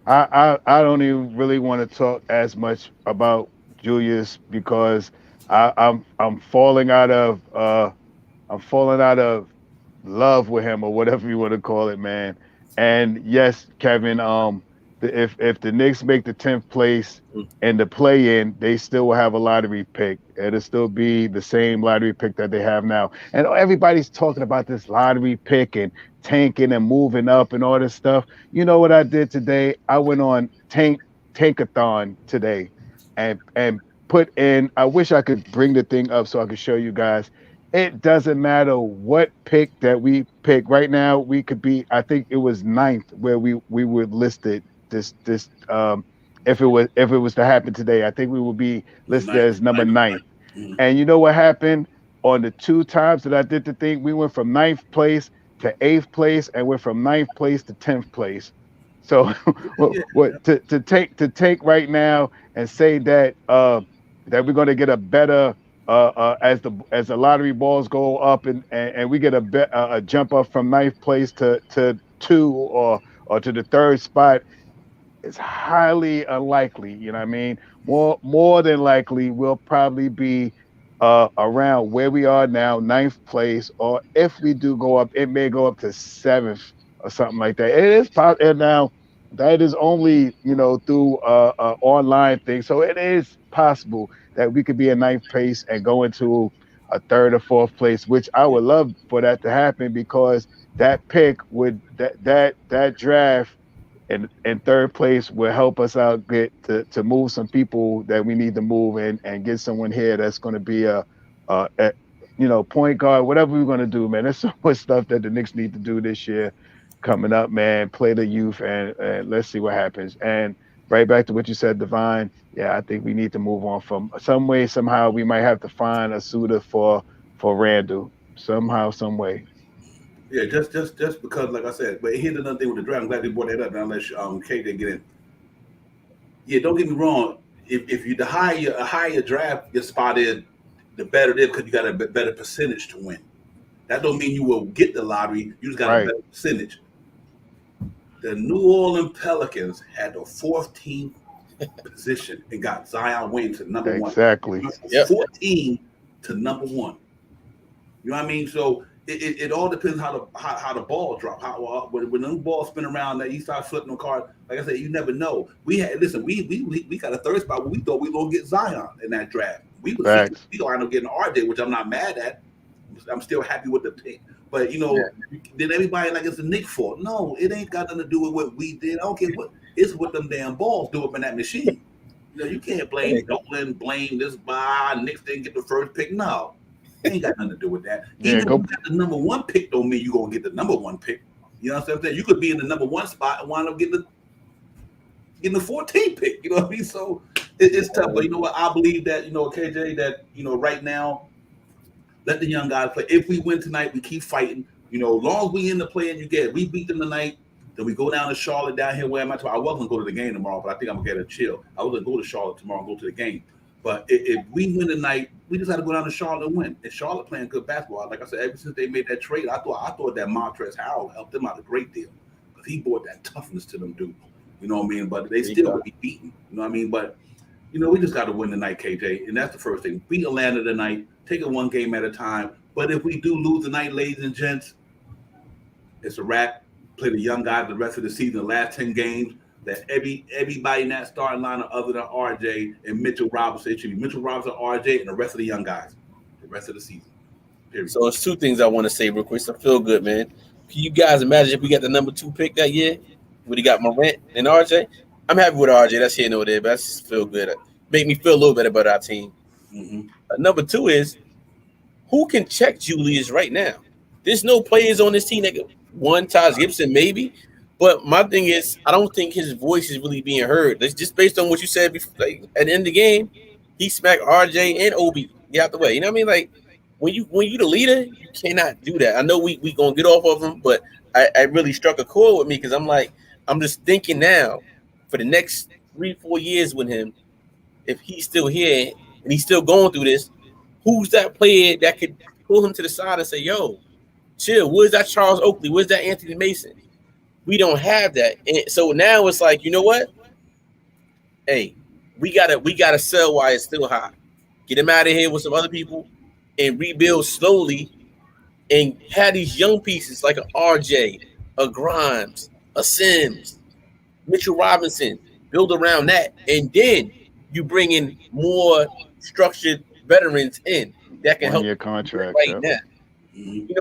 I don't even really want to talk as much about Julius because I'm falling out of love with him or whatever you want to call it, man. And yes, Kevin, if the Knicks make the 10th place and the play-in, they still will have a lottery pick. It'll still be the same lottery pick that they have now. And everybody's talking about this lottery pick and tanking and moving up and all this stuff. You know what I did today? I went on Tankathon today and put in, I wish I could bring the thing up so I could show you guys. It doesn't matter what pick that we pick. Right now, we could be, I think it was 9th where we were listed this if it was to happen today, I think we would be listed as number 9. And you know what happened? On the 2 times that I did the thing, we went from 9th place to 8th place and went from 9th place to 10th place. So what to take right now and say that that we're going to get a better as the lottery balls go up and we get a jump up from 9th place to 2 or to the 3rd spot. It's highly unlikely, you know what I mean? More than likely, we'll probably be around where we are now, ninth place, or if we do go up, it may go up to seventh or something like that. It is possible. And now that is only through online thing, so it is possible that we could be in ninth place and go into a third or fourth place, which I would love for that to happen because that pick would that draft in third place will help us out get to move some people that we need to move and get someone here that's going to be a point guard, whatever we're going to do, man. There's so much stuff that the Knicks need to do this year coming up, man. Play the youth and let's see what happens. And right back to what you said, Divine. Yeah, I think we need to move on from some way, somehow we might have to find a suitor for Randall somehow, some way. Yeah, just because, like I said, but here's another thing with the draft. I'm glad they brought that up. Now let KJ get in. Yeah, don't get me wrong. If you the higher draft your spot is, the better it is because you got a better percentage to win. That don't mean you will get the lottery. You just got a better percentage. The New Orleans Pelicans had the 14th position and got Zion Williamson number one. Exactly. 14 to number one. You know what I mean? So it all depends how the ball drop. When the ball spin around, that you start flipping the card. Like I said, you never know. We got a third spot where we thought we were gonna get Zion in that draft. We gonna end up getting RJ, which I'm not mad at. I'm still happy with the pick. But did everybody like it's a Knicks fault? No, it ain't got nothing to do with what we did. I don't care what it's what them damn balls do up in that machine. You can't blame Nolan, blame this by Knicks didn't get the first pick. No. Ain't got nothing to do with that. Even if you got the number one pick, don't mean you're gonna get the number one pick. You know what I'm saying? You could be in the number one spot and wind up getting the 14th pick. You know what I mean? So it's tough. But you know what? I believe that, KJ, that right now, let the young guys play. If we win tonight, we keep fighting. Long as we in the play and we beat them tonight, then we go down to Charlotte down here where am I? I wasn't going to go to the game tomorrow, but I think I'm gonna get a chill. I was gonna go to Charlotte tomorrow and go to the game. But if we win tonight, we just had to go down to Charlotte and win. And Charlotte playing good basketball. Like I said, ever since they made that trade, I thought that Montrezl Harrell helped them out a great deal because he brought that toughness to them dudes. You know what I mean? But they still would be beaten. You know what I mean? But we just got to win tonight, KJ, and that's the first thing. Beat Atlanta tonight. Take it one game at a time. But if we do lose tonight, ladies and gents, it's a wrap. Play the young guys the rest of the season, the last 10 games. That everybody in that starting lineup other than RJ and Mitchell Robinson, it should be Mitchell Robinson, RJ, and the rest of the young guys the rest of the season. Period. So it's two things I want to say real quick. So I feel good, man. Can you guys imagine if we got the number 2 pick that year? Would he got Morant and RJ? I'm happy with RJ. That's here and there, but I just feel good. Make me feel a little better about our team. Mm-hmm. Number 2 is who can check Julius right now? There's no players on this team that can. One, Taj Gibson, maybe. But my thing is, I don't think his voice is really being heard. It's just based on what you said before. Like, at the end of the game, he smacked RJ and Obi. Get out the way. You know what I mean? Like when you the leader, you cannot do that. I know we gonna get off of him, but I really struck a chord with me because I'm just thinking now for the next 3-4 years with him, if he's still here and he's still going through this, who's that player that could pull him to the side and say, "Yo, chill. Where's that Charles Oakley? Where's that Anthony Mason?" We don't have that. And so now it's like, you know what? Hey, we gotta sell while it's still hot. Get him out of here with some other people and rebuild slowly and have these young pieces like an RJ, a Grimes, a Sims, Mitchell Robinson, build around that. And then you bring in more structured veterans in that can help your contract now.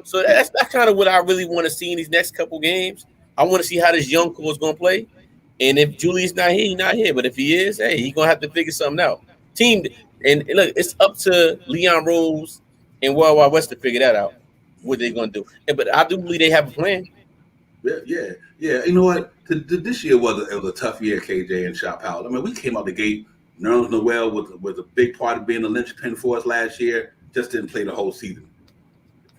So that's kind of what I really want to see in these next couple games. I want to see how this young core is going to play. And if Julius not here, he's not here. But if he is, hey, he's going to have to figure something out. And look, it's up to Leon Rose and Wild Wild West to figure that out, what they're going to do. But I do believe they have a plan. Yeah. You know what? This year was a tough year, KJ and Shop Powell. I mean, we came out the gate. Nerlens Noel was a big part of being the linchpin for us last year. Just didn't play the whole season.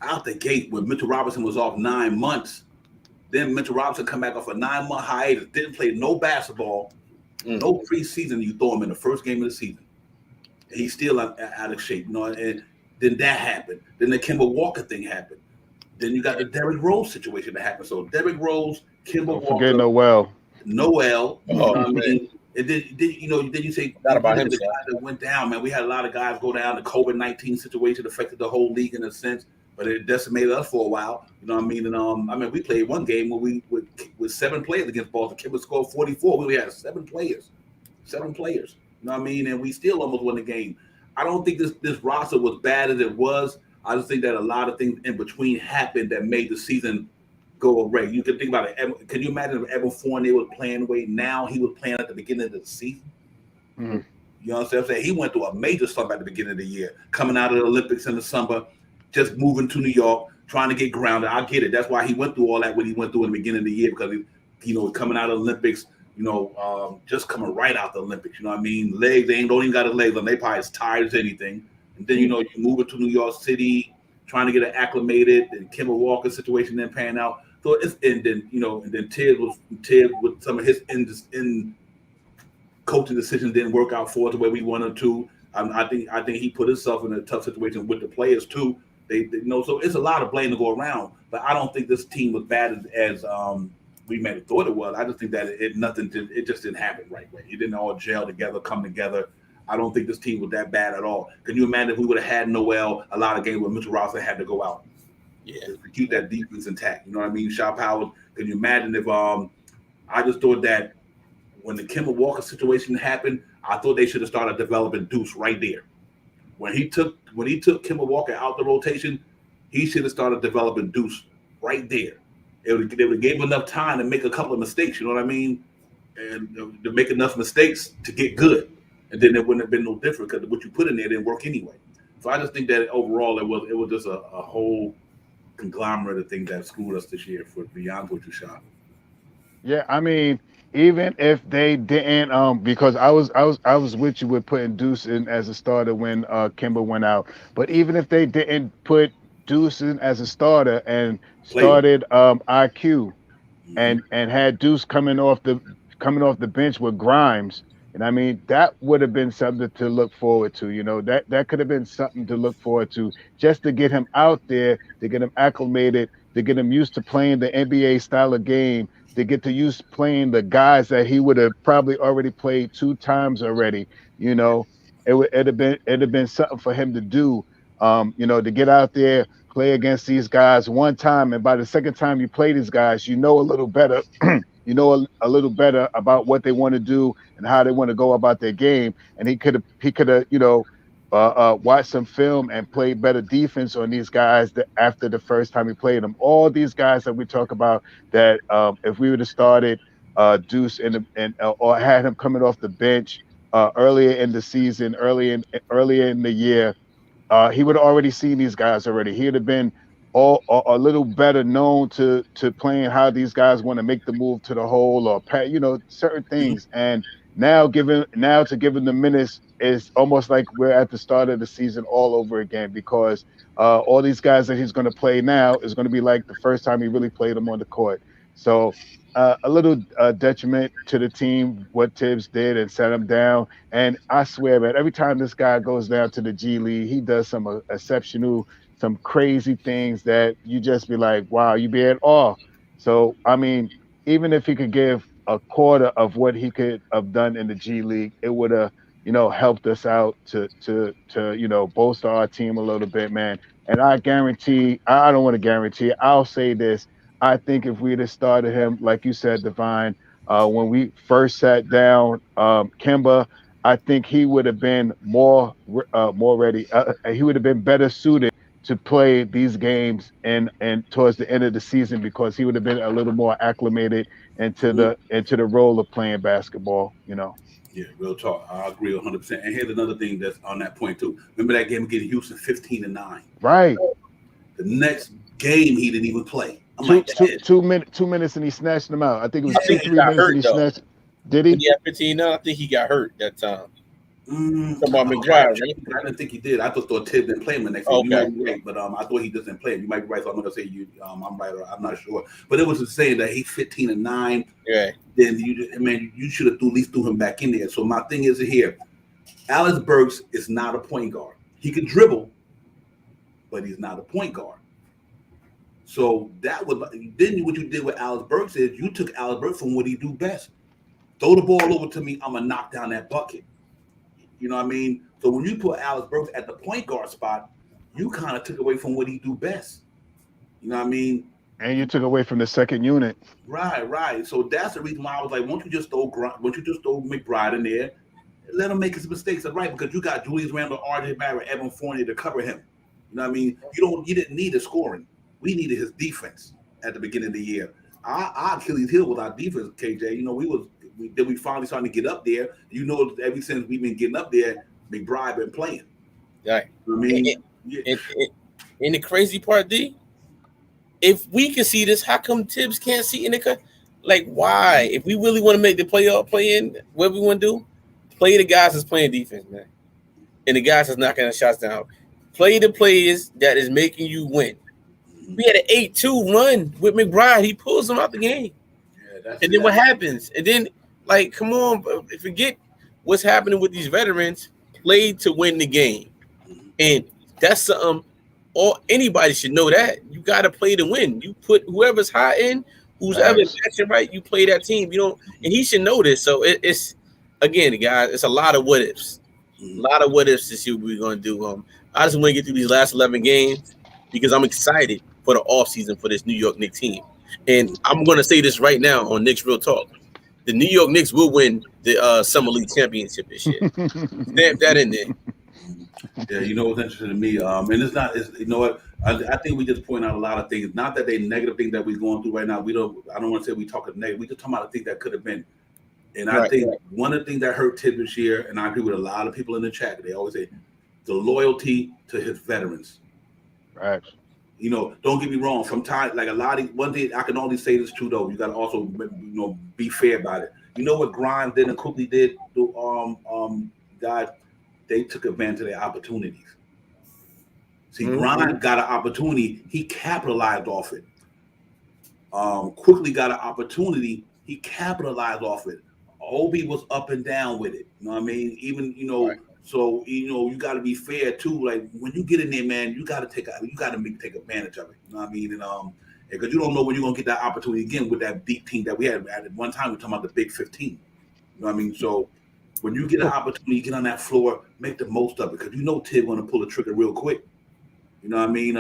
Out the gate, when Mitchell Robinson was off 9 months, then Mitchell Robinson come back off a 9-month hiatus, didn't play no basketball, no preseason. You throw him in the first game of the season. He's still out of shape, and then that happened. Then the Kemba Walker thing happened. Then you got the Derrick Rose situation that happened. So Derrick Rose, Kemba Walker. Forget Noel. You know what I mean? And then you say Not about the him, guys that went down, man. We had a lot of guys go down. The COVID-19 situation affected the whole league in a sense, but it decimated us for a while. You know what I mean? And we played one game where we with 7 players against Boston. Kimber scored 44. We only had 7 players. 7 players. You know what I mean? And we still almost won the game. I don't think this roster was bad as it was. I just think that a lot of things in between happened that made the season go away. You can think about it. Can you imagine if Evan Fournier was playing the way now he was playing at the beginning of the season? Mm. You know what I'm saying? He went through a major slump at the beginning of the year, coming out of the Olympics in the summer, just moving to New York, trying to get grounded. I get it. That's why he went through all that when he went through in the beginning of the year, because coming out of the Olympics, just coming right out the Olympics. You know what I mean? Legs, they don't even got his legs on. They probably as tired as anything. And then you move into New York City, trying to get it acclimated. And Kemba Walker situation didn't pan out. So and then Tibbs with some of his in coaching decisions didn't work out for us the way we wanted to. I think he put himself in a tough situation with the players too. They so it's a lot of blame to go around. But I don't think this team was bad as we may have thought it was. I just think that it just didn't happen right way. It didn't all gel together, come together. I don't think this team was that bad at all. Can you imagine if we would have had Noel a lot of games where Mitchell Robinson had to go out? Yeah, to keep that defense intact. You know what I mean? Shaw Powell. Can you imagine if I just thought that when the Kemba Walker situation happened, I thought they should have started developing Deuce right there. When he took Kemba Walker out the rotation, he should have started developing Deuce right there. They would have gave him enough time to make a couple of mistakes. You know what I mean? And to make enough mistakes to get good, and then it wouldn't have been no different because what you put in there didn't work anyway. So I just think that overall it was just a whole conglomerate of things that screwed us this year for beyond what you shot. Yeah, I mean, even if they didn't, because I was with you with putting Deuce in as a starter when Kimber went out. But even if they didn't put Deuce in as a starter and started IQ and had Deuce coming off the bench with Grimes, and I mean that would have been something to look forward to. That could have been something to look forward to just to get him out there, to get him acclimated, to get him used to playing the NBA style of game, to get to use playing the guys that he would have probably already played 2 times already. It'd have been something for him to do. To get out there, play against these guys one time, and by the second time you play these guys, a little better. A little better about what they want to do and how they want to go about their game. And he could have watched some film and played better defense on these guys after the first time he played them. All these guys that we talk about that if we would have started Deuce or had him coming off the bench earlier in the season, earlier in the year, he would have already seen these guys already. He would have been a little better known to playing how these guys want to make the move to the hole or certain things. And now to give him the minutes is almost like we're at the start of the season all over again, because all these guys that he's going to play now is going to be like the first time he really played them on the court. So a little detriment to the team what Tibbs did and set him down. And I swear, man, every time this guy goes down to the G League, he does some exceptional, some crazy things that you just be like, wow, you be at awe. So, I mean, even if he could give a quarter of what he could have done in the G League, it would have, helped us out to bolster our team a little bit, man. And I don't want to guarantee, I'll say this. I think if we'd have started him, like you said, Divine, when we first sat down, Kemba, I think he would have been more ready. He would have been better suited to play these games and towards the end of the season, because he would have been a little more acclimated into the role of playing basketball. Yeah, real talk. I agree 100%. And here's another thing that's on that point too. Remember that game against Houston, 15-9. Right. The next game he didn't even play. Two minutes and he snatched them out. I think it was 2-3 minutes and he snatched. Did he? Yeah, 15. I think he got hurt that time. I didn't think he did. I just thought Tibbs didn't play him the next game. You might be right, but I thought he just didn't play him. You might be right, so I'm gonna say you. I'm right, or I'm not sure. But it was just saying that he's 15-9. Yeah. Then you should have at least threw him back in there. So my thing is here, Alex Burks is not a point guard. He can dribble, but he's not a point guard. So that was then what you did with Alex Burks is you took Alex Burks from what he do best, throw the ball over to me, I'm gonna knock down that bucket. You know what I mean? So when you put Alex Burks at the point guard spot, you kind of took away from what he do best. You know what I mean? And you took away from the second unit. Right. So that's the reason why I was like, won't you just throw McBride in there, let him make his mistakes, right? Because you got Julius Randle, RJ Barrett, Evan Fournier to cover him. You know what I mean? You didn't need his scoring. We needed his defense at the beginning of the year. Our Achilles heel was our defense, KJ. You know, we finally starting to get up there. You know, ever since we've been getting up there, McBride been playing. Right. You know what I mean, and the crazy part, D, if we can see this, how come Tibbs can't see in the like why? If we really want to make the playoff play in, what we want to do, play the guys that's playing defense, man. And the guys that's knocking the shots down. Play the players that is making you win. We had an 8-2 run with McBride. He pulls them out the game. And then what happens? And then, like, come on, forget what's happening with these veterans. Play to win the game. And that's something anybody should know that. You got to play to win. You put whoever's hot in, who's ever matching right, you play that team. You don't, and he should know this. So it's, again, guys, it's a lot of what ifs. A lot of what ifs to see what we're going to do. I just want to get through these last 11 games because I'm excited for the offseason for this New York Knicks team. And I'm going to say this right now on Knicks Real Talk. The New York Knicks will win the Summer League Championship this year. Stamp that in there. Yeah, you know what's interesting to me, and you know what? I think we just point out a lot of things. Not that they negative things that we're going through right now. I don't want to say we talking negative. We just talking about the things that could have been. And I think one of the things that hurt Tibbs this year, and I agree with a lot of people in the chat, they always say the loyalty to his veterans. Right. You know, don't get me wrong. Sometimes, like one thing I can only say this too, though. You got to also, be fair about it. You know what Grimes did and quickly did? Guys, they took advantage of their opportunities. See, Grimes got an opportunity. He capitalized off it. Quickly got an opportunity. He capitalized off it. Obi was up and down with it. You know what I mean? Even, So you got to be fair too. Like when you get in there, man, you got to take advantage of it. You know what I mean? And because you don't know when you're gonna get that opportunity again with that deep team that we had at one time. We're talking about the Big 15. You know what I mean? So when you get an opportunity, get on that floor, make the most of it because you know Tibbs gonna pull the trigger real quick. You know what I mean?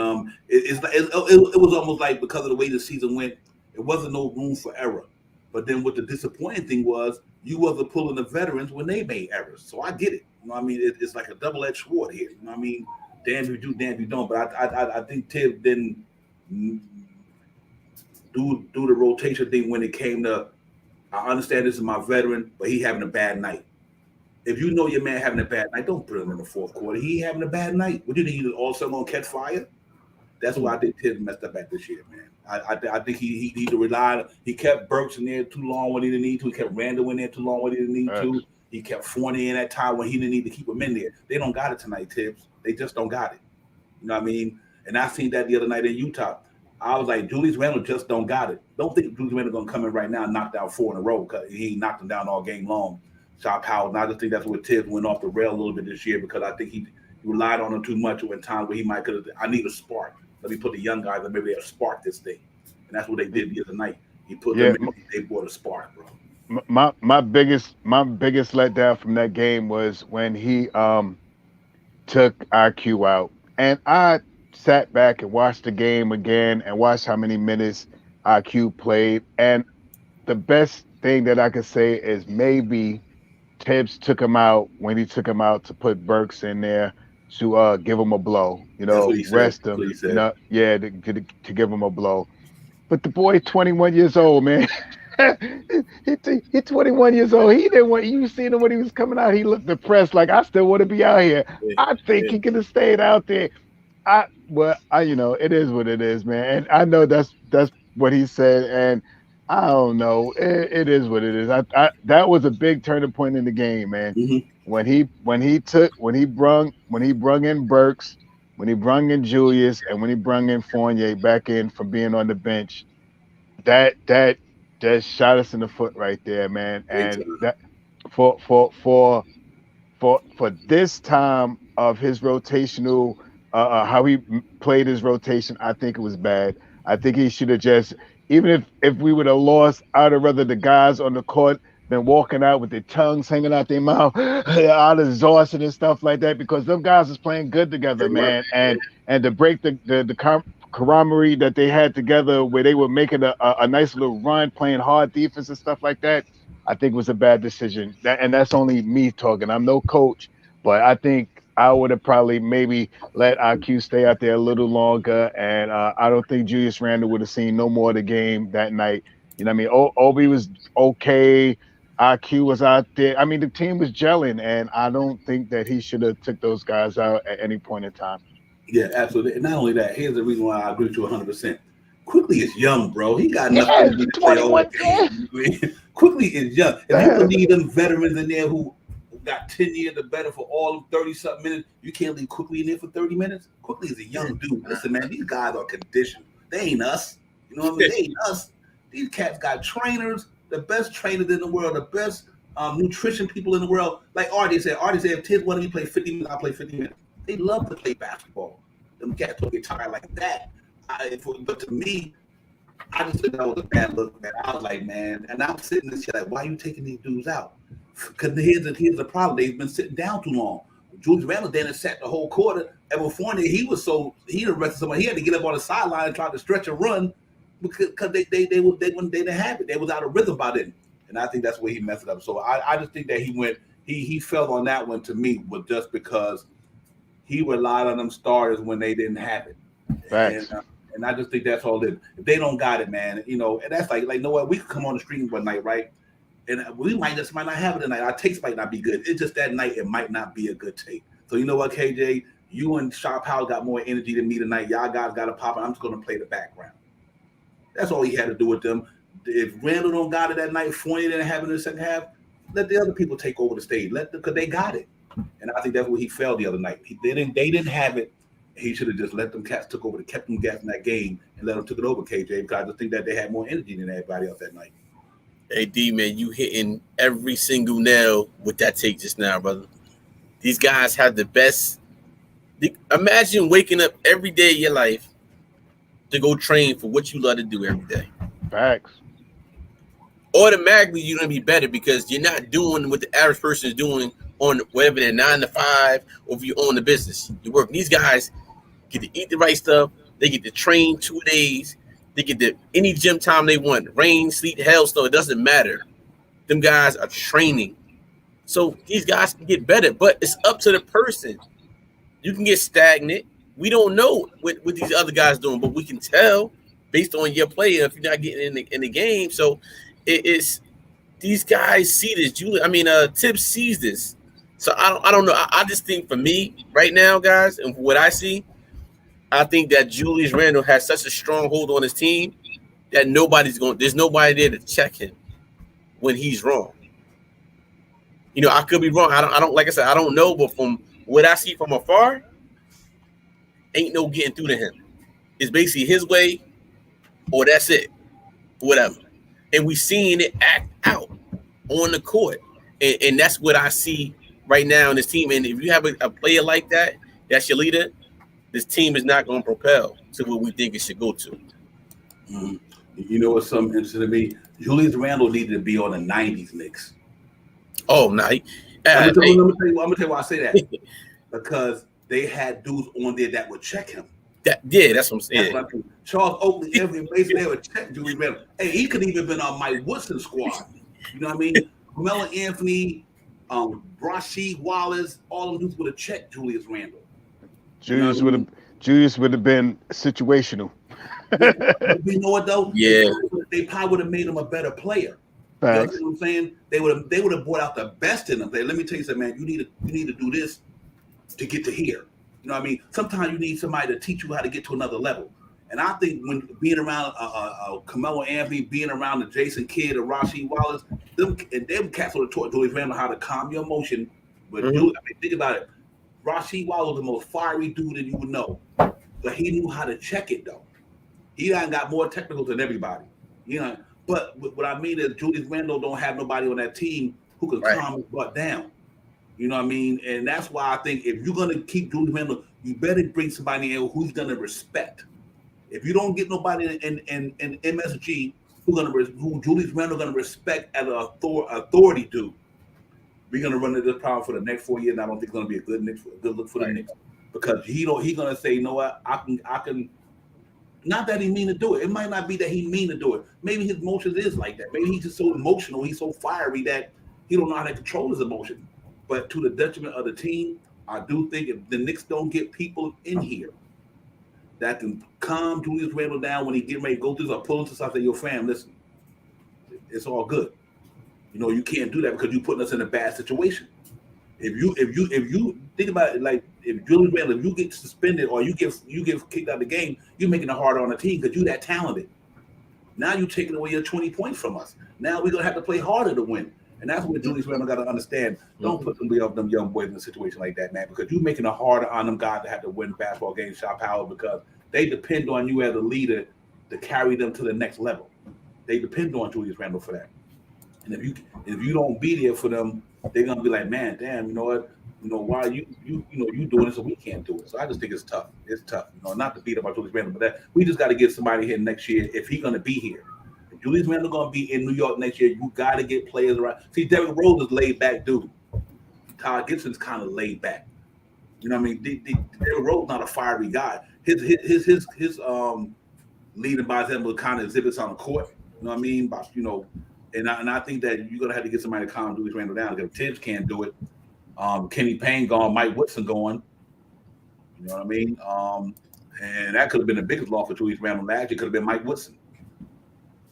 It was almost like because of the way the season went, it wasn't no room for error. But then what the disappointing thing was, you wasn't pulling the veterans when they made errors. So I get it. You know what I mean? It's like a double-edged sword here. You know what I mean? Damn you do, damn you don't. But I think Tibbs didn't do the rotation thing when it came to, I understand this is my veteran, but he having a bad night. If you know your man having a bad night, don't put him in the fourth quarter. He having a bad night. What do you think? All of a sudden going to catch fire? That's why I think Tibbs messed up back this year, man. I think he relied. He kept Burks in there too long when he didn't need to. He kept Randall in there too long when he didn't need to. He kept Fournier in that time when he didn't need to keep him in there. They don't got it tonight, Tibbs. They just don't got it. You know what I mean? And I seen that the other night in Utah. I was like, Julius Randle just don't got it. Don't think Julius Randle gonna come in right now and knock down 4 in a row because he knocked them down all game long. Shot Powell. And I just think that's where Tibbs went off the rail a little bit this year because I think he relied on him too much in times where he might could have. I need a spark. Let me put the young guys and maybe they'll spark this thing. And that's what they did the other night. He put them in, they brought a spark, bro. My biggest letdown from that game was when he took IQ out. And I sat back and watched the game again and watched how many minutes IQ played. And the best thing that I could say is maybe Tibbs took him out when he took him out to put Burks in there to give him a blow, rest him, to give him a blow. But the boy, 21 years old, man. He's 21 years old. He didn't want you seen him when he was coming out. He looked depressed, like I still want to be out here. I think he could have stayed out there. It is what it is, man. And I know that's what he said, and I don't know. It is what it is. That was a big turning point in the game, man. Mm-hmm. When he brung in Burks, when he brung in Julius, and when he brung in Fournier back in from being on the bench, that shot us in the foot right there, man. And that for this time of his rotational, how he played his rotation, I think it was bad. I think he should have just, even if we would have lost, I'd have rather the guys on the court been walking out with their tongues hanging out their mouth, out of exhaustion and stuff like that, because them guys is playing good together, man. And to break the camaraderie that they had together, where they were making a nice little run, playing hard defense and stuff like that, I think was a bad decision. And that's only me talking. I'm no coach, but I think I would have probably maybe let IQ stay out there a little longer. And I don't think Julius Randle would have seen no more of the game that night. You know what I mean? Obi was okay. IQ was out there. I mean, the team was gelling, and I don't think that he should have took those guys out at any point in time. Yeah, absolutely. And not only that, here's the reason why I agree with you 100%. Quickly is young, bro. He got nothing to play all game. Quickly is young. If you don't need them veterans in there who got 10 years or better for all 30-something minutes, you can't leave Quickly in there for 30 minutes. Quickly is a young dude. Listen, man, these guys are conditioned. They ain't us. You know what I mean? They ain't us. These cats got trainers, the best trainers in the world, the best nutrition people in the world. Like Artie said, if Tiz wanted me to play 50 minutes, I'll play 50 minutes. They love to play basketball. Them cats don't get tired like that. But to me, I just think that was a bad look, man. I was like, man, and I'm sitting there like, why are you taking these dudes out? Because here's the problem. They've been sitting down too long. Julius Randle then sat the whole quarter. And before that, he arrested somebody. He had to get up on the sideline and try to stretch and run because they didn't have it. They was out of rhythm by then. And I think that's where he messed it up. So I just think that he fell on that one to me, was just because he relied on them starters when they didn't have it. Facts. And I just think that's all it is. If they don't got it, man, you know, and that's like, you know what, we could come on the stream one night, right? And we might not have it tonight. Our takes might not be good. It's just that night, it might not be a good take. So you know what, KJ, you and Sharp Powell got more energy than me tonight. Y'all guys got to pop it. I'm just going to play the background. That's all he had to do with them. If Randall don't got it that night, Fournier didn't have it in the second half, let the other people take over the stage. Because they got it. And I think that's where he fell the other night. They didn't have it. He should have just let them cats took over, kept them gas in that game, and let them took it over, KJ, because I just think that they had more energy than everybody else that night. Hey, D, man, you hitting every single nail with that take just now, brother. These guys have the best. Imagine waking up every day of your life to go train for what you love to do every day. Facts. Automatically, you're going to be better because you're not doing what the average person is doing on whatever their 9 to 5, or if you own the business. You work. These guys get to eat the right stuff. They get to train 2 days. They get to any gym time they want. Rain, sleet, hail, snow. It doesn't matter. Them guys are training. So these guys can get better, but it's up to the person. You can get stagnant. We don't know what these other guys doing, but we can tell based on your play if you're not getting in the game. So it's these guys see this. Tibbs sees this. So I don't know. I just think for me right now, guys, and what I see, I think that Julius Randle has such a strong hold on his team that there's nobody there to check him when he's wrong. You know, I could be wrong. I don't like I said, I don't know, but from what I see from afar, ain't no getting through to him. It's basically his way or that's it. Whatever. And we seeing it act out on the court. And that's what I see right now in this team. And if you have a player like that, that's your leader, this team is not going to propel to what we think it should go to. Mm-hmm. You know what's something interesting to me? Julius Randle needed to be on the 90s Knicks. Oh, no. I'm going to tell you why I say that. Because they had dudes on there that would check him. That's what I'm saying. That's what Charles Oakley, every base, they would check Julius Randle. Hey, he could even been on Mike Woodson squad. You know what I mean? Carmelo Anthony, Rasheed Wallace, all of them dudes would have checked Julius Randle. Julius would have been situational. You know what though? Yeah, they probably would have made him a better player. Facts. You know what I'm saying? They would have brought out the best in them. Let me tell you something, man. You need to do this to get to here. You know what I mean? Sometimes you need somebody to teach you how to get to another level. And I think when being around Carmelo Anthony, being around the Jason Kidd or Rasheed Wallace, them cats would have taught Julius Randle how to calm your emotion. But think about it. Rasheed Wallace was the most fiery dude that you would know. But he knew how to check it, though. He done got more technical than everybody. You know, but what I mean is Julius Randle don't have nobody on that team who can calm his butt down. You know what I mean? And that's why I think if you're going to keep Julius Randle, you better bring somebody in who's going to respect. If you don't get nobody in MSG who Julius Randle gonna respect as an authority do. We're gonna run into this problem for the next 4 years. And I don't think it's gonna be a good look for the Knicks because he gonna say, you know what, I can. Not that he mean to do it. It might not be that he mean to do it. Maybe his emotions is like that. Maybe he's just so emotional. He's so fiery that he don't know how to control his emotion. But to the detriment of the team, I do think if the Knicks don't get people in here that can calm Julius Randle down when he get ready to go through this, or pull him to something, your fam, listen, it's all good. You know, you can't do that because you're putting us in a bad situation. If you think about it, like if Julius Randle, if you get suspended or you get kicked out of the game, you're making it harder on the team because you're that talented. Now you're taking away your 20 points from us. Now we're gonna have to play harder to win. And that's what Julius Randle got to understand. Don't put them young boys in a situation like that, man, because you're making it harder on them guys to have to win basketball games, shot power, because they depend on you as a leader to carry them to the next level. They depend on Julius Randle for that. And if you don't be there for them, they're gonna be like, man, damn, you know what? You know, why you doing this so we can't do it? So I just think it's tough. It's tough. You know, not to beat up on Julius Randle, but that we just got to get somebody here next year if he's gonna be here. If Julius Randle gonna be in New York next year, you got to get players around. See, Derrick Rose is laid back dude. Todd Gibson's kind of laid back. You know what I mean? Derrick Rose not a fiery guy. His leading by example kind of exhibits on the court. You know what I mean? But you know. And I think that you're gonna have to get somebody to calm Julius Randle down because Tibbs can't do it. Kenny Payne gone, Mike Woodson going. You know what I mean? And that could have been the biggest loss for Julius Randle last year. Could have been Mike Woodson.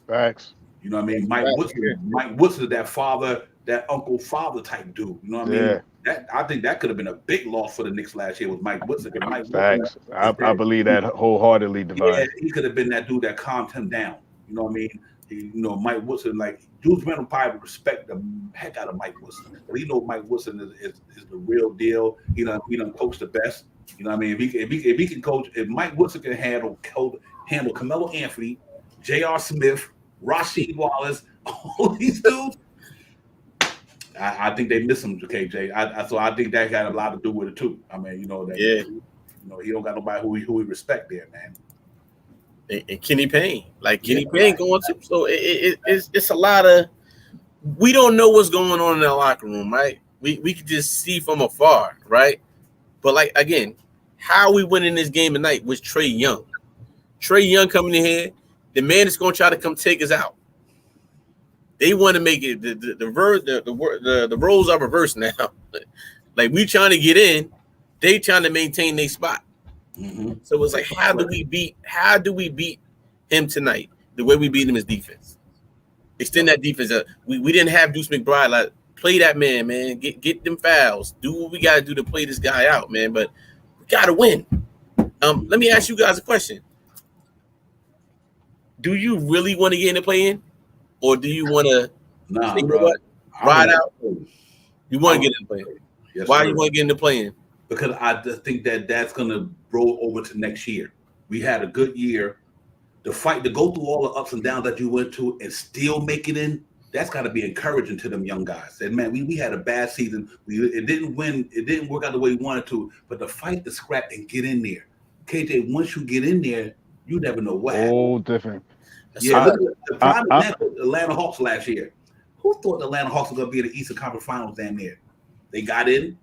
Facts. You know what I mean? Mike Woodson is that father, that uncle father type dude. You know what I mean? I think that could have been a big loss for the Knicks last year with Mike Woodson. Facts. I believe that wholeheartedly, Devon. Yeah, he could have been that dude that calmed him down. You know what I mean? Mike Woodson, like Julius Randle probably would respect the heck out of Mike Woodson. But he knows Mike Woodson is the real deal. He done coach the best. You know what I mean? If he can coach, if Mike Woodson can handle Carmelo Anthony, J.R. Smith, Rasheed Wallace, all these dudes, I think they miss him to KJ. So I think that got a lot to do with it too. I mean, he don't got nobody who he respect there, man. And Kenny Payne, Kenny Payne going to. So it's a lot of, we don't know what's going on in the locker room, right? We can just see from afar, right? But again, how we winning this game tonight was Trae Young. Trae Young coming in here, the man is going to try to come take us out. They want to make it the roles are reversed now. We trying to get in, they trying to maintain their spot. Mm-hmm. So it's how do we beat him tonight? The way we beat him is defense. Extend that defense. We didn't have Deuce McBride. Play that man. Get them fouls. Do what we gotta do to play this guy out, man. But we gotta win. Let me ask you guys a question. Do you really want to get in the play-in, or do you want to ride out? You want to get in the play-in. Yes, why do you want to get in the play-in? Because I just think that's going to roll over to next year. We had a good year. To go through all the ups and downs that you went to and still make it in, that's got to be encouraging to them young guys. And, man, we had a bad season. It didn't win. It didn't work out the way we wanted to. But to fight, the scrap, and get in there. KJ, once you get in there, you never know what happened. Oh, different. Yeah, look at the prime example, Atlanta Hawks last year. Who thought the Atlanta Hawks were going to be in the Eastern Conference Finals damn near? They got in.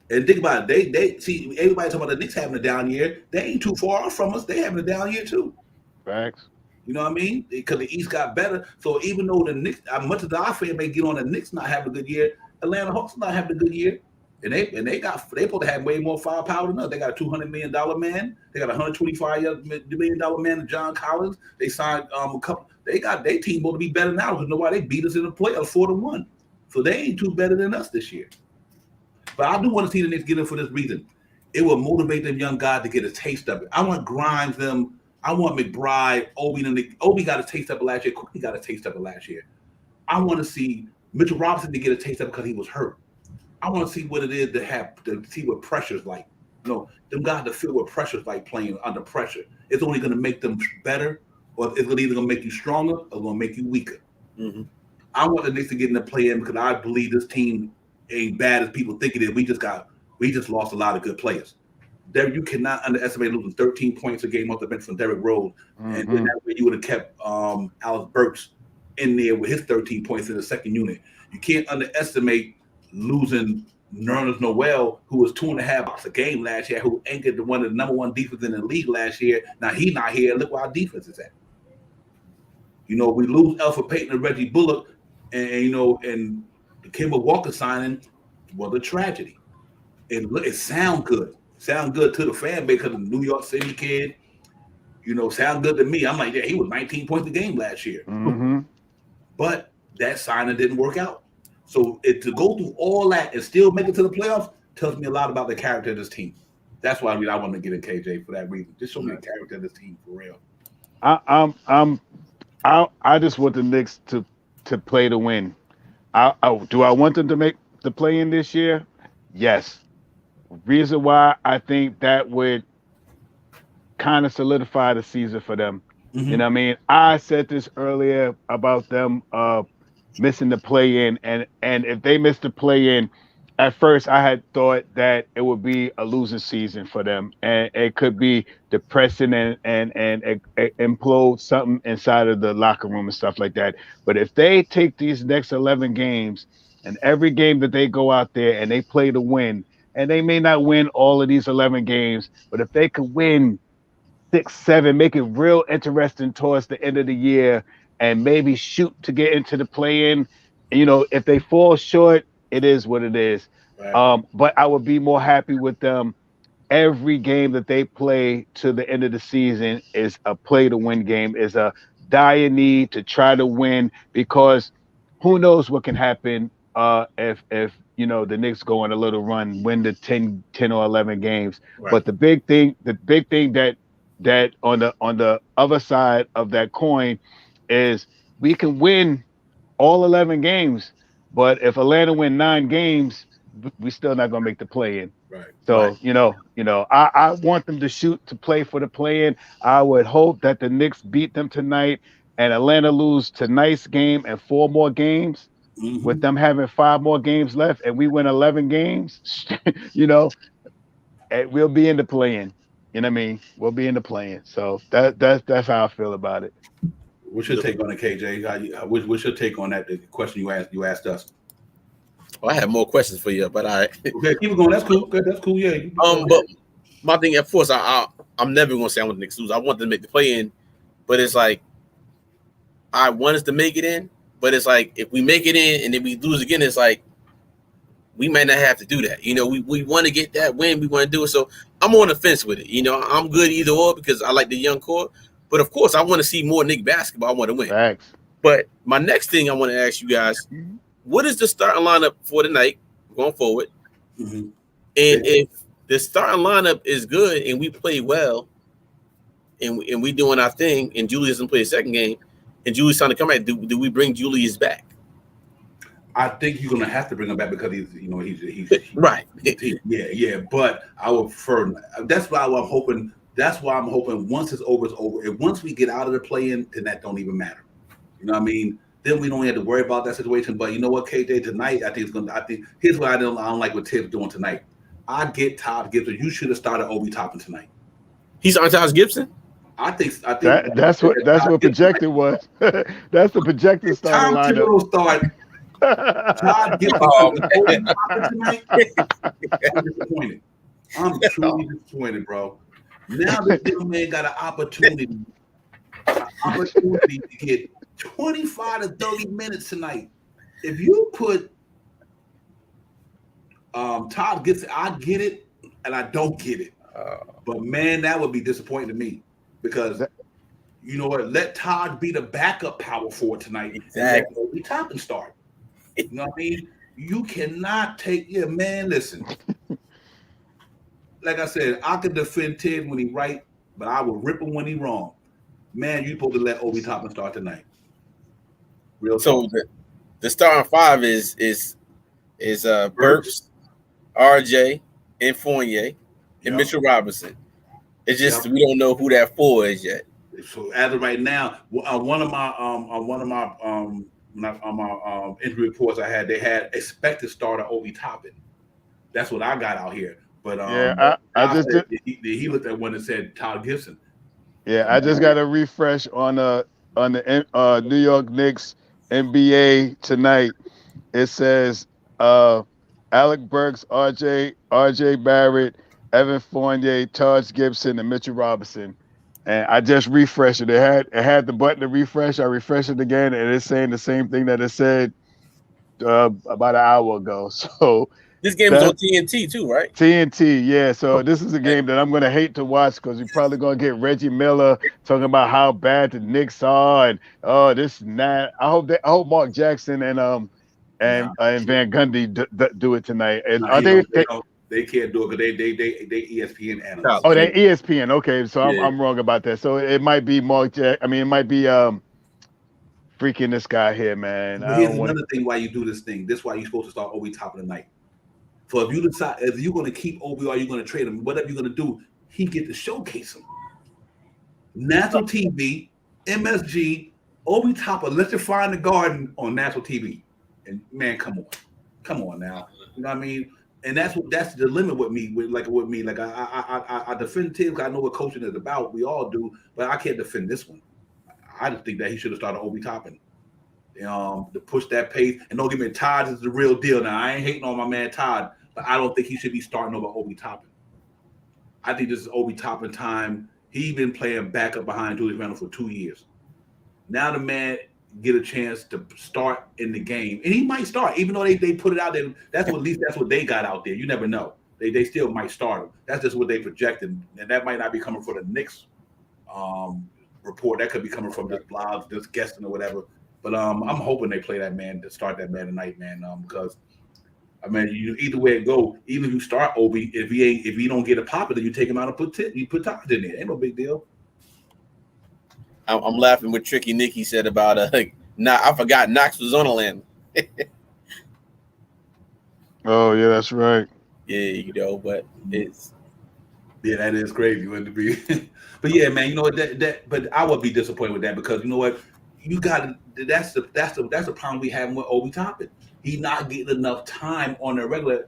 And think about it, they see everybody talking about the Knicks having a down year. They ain't too far off from us. They having a down year too. Facts. You know what I mean? Because the East got better. So even though the Knicks, much of our fan may get on the Knicks not having a good year, Atlanta Hawks not having a good year. And they supposed to have way more firepower than us. They got a $200 million man. They got a $125 million man, John Collins. They signed a couple. They got their team supposed to be better now because nobody beat us in the playoffs 4-1. So they ain't too better than us this year. But I do want to see the Knicks get in for this reason. It will motivate them young guys to get a taste of it. I want Grimes them. I want McBride, Obi got a taste of it last year. Quickly got a taste of it last year. I want to see Mitchell Robinson to get a taste of it because he was hurt. I want to see what it is to see what pressure's like. Them guys to feel what pressure's like playing under pressure. It's only going to make them better, or it's either going to make you stronger or going to make you weaker. Mm-hmm. I want the Knicks to get in the play-in because I believe this team ain't bad as people think it is. We just lost a lot of good players. There, you cannot underestimate losing 13 points a game off the bench from Derrick Rose, and then that way you would have kept Alex Burks in there with his 13 points in the second unit. You can't underestimate losing Nerlens Noel, who was 2.5 blocks a game last year, who anchored one of the number one defense in the league last year. Now he's not here. Look where our defense is at. We lose Alfred Payton and Reggie Bullock, and the Kemba Walker signing was a tragedy. It sound good. Sound good to the fan base because of the New York City kid. Sound good to me. I'm like, yeah, he was 19 points a game last year. But that signing didn't work out. So to go through all that and still make it to the playoffs tells me a lot about the character of this team. That's why I want to get in KJ for that reason. Just show me the character of this team for real. I just want the Knicks to play to win. Do I want them to make the play in this year? Yes. Reason why I think that would kind of solidify the season for them. You know what I mean? I said this earlier about them missing the play-in, and if they missed the play-in, at first I had thought that it would be a losing season for them, and it could be depressing and implode something inside of the locker room and stuff like that. But if they take these next 11 games, and every game that they go out there and they play to win, and they may not win all of these 11 games, but if they could win 6, 7, make it real interesting towards the end of the year, and maybe shoot to get into the play-in. If they fall short, it is what it is. Right. But I would be more happy with them. Every game that they play to the end of the season is a play-to-win game, is a dire need to try to win, because who knows what can happen if the Knicks go on a little run, win the 10 or 11 games. Right. But the big thing that on the other side of that coin is we can win all 11 games, but if Atlanta win 9 games, we still not gonna make the play-in. Right. So I want them to shoot to play for the play-in. I would hope that the Knicks beat them tonight and Atlanta lose tonight's game and 4 more games, with them having 5 more games left, and we win 11 games. And we'll be in the play-in. You know what I mean? We'll be in the play-in. So that's how I feel about it. What's your take on it, KJ? What's your take on that? The question you asked us. Well, I have more questions for you, but okay, keep it going. That's cool. Good. That's cool. Yeah. But my thing, of course, I'm never gonna say I want the Knicks to lose. I want them to make the play-in, but it's like I want us to make it in. But it's like if we make it in and then we lose again, it's like we might not have to do that. We want to get that win. We want to do it. So I'm on the fence with it. I'm good either or because I like the young core. But of course, I want to see more Knicks basketball. I want to win. Thanks. But my next thing I want to ask you guys, what is the starting lineup for tonight going forward? And if the starting lineup is good and we play well and we doing our thing and Julius doesn't play the second game and Julius trying to come back, do we bring Julius back? I think you're gonna have to bring him back because he's right. Yeah. But I would prefer. That's why I'm hoping. That's why I'm hoping once it's over, it's over. And once we get out of the play-in, then that don't even matter. You know what I mean? Then we don't have to worry about that situation. But you know what, KJ, tonight I think it's gonna. I think here's what I don't like what Tibbs doing tonight. I get Todd Gibson. You should have started Obi Toppin tonight. He's on Todd Gibson. I think that's what projected was. That's the projected starting lineup. Todd Gibson tonight. I'm disappointed. I'm truly disappointed, bro. Now this little man got an opportunity to get 25 to 30 minutes tonight. If you put Todd Gibson, I get it and I don't get it. But man, that would be disappointing to me because you know what? Let Todd be the backup power forward tonight. Exactly. And let Toppin start. You know what I mean? You cannot take man. Listen. Like I said, I could defend Ted when he right, but I will rip him when he wrong. Man, you supposed to let Obi Toppin start tonight. Real. So the starting 5 is Burks, RJ, and Fournier, and Mitchell Robinson. It's just we don't know who that 4 is yet. So as of right now, one of my injury reports I had, they had expected starter Obi Toppin. That's what I got out here. But I just did. He looked at one and said Todd Gibson. Yeah, I just got a refresh on the New York Knicks NBA tonight. It says Alec Burks, RJ Barrett, Evan Fournier, Taj Gibson, and Mitchell Robinson. And I just refreshed it. It had the button to refresh. I refreshed it again, and it's saying the same thing that it said about an hour ago. So this game is on TNT too, right? TNT, yeah. So this is a game that I'm gonna hate to watch because you're probably gonna get Reggie Miller talking about how bad the Knicks are and this and that. I hope Mark Jackson and Van Gundy do it tonight. And are they can't do it because they ESPN analysts. Oh, they ESPN. Okay, so I'm wrong about that. So it might be it might be freaking this guy here, man. But here's another thing why you do this thing. This is why you're supposed to start Obi top of the night. So if you decide if you're going to keep Obi or you're going to trade him, whatever you're going to do, he get to showcase him. National TV, MSG, Obi Topper, Electrifying the Garden on national TV. And man, come on now. You know what I mean? And that's the limit with me. Like I defend Tibbs. I know what coaching is about. We all do, but I can't defend this one. I just think that he should have started Obi Toppin. To push that pace. And don't get me, Todd is the real deal. Now I ain't hating on my man Todd, but I don't think he should be starting over Obi Toppin. I think this is Obi Toppin time. He's been playing backup behind Julius Randle for 2 years. Now the man get a chance to start in the game, and he might start, even though they put it out there. That's what they got out there. You never know. They still might start him. That's just what they projected, and that might not be coming from the Knicks report. That could be coming from just blogs, just guessing or whatever. But I'm hoping they play that man to start that man tonight, man. Because I mean, either way it go, even if you start Obi, if he don't get a pop, then you take him out and put Todd in there. Ain't no big deal. I'm laughing with Tricky Nicky said about I forgot Knox was on a land. Oh yeah, that's right. Yeah, but it's that is crazy when to be. But yeah, man, you know what but I would be disappointed with that because you know what, you got that's the problem we have with Obi Toppin. He's not getting enough time on the regular.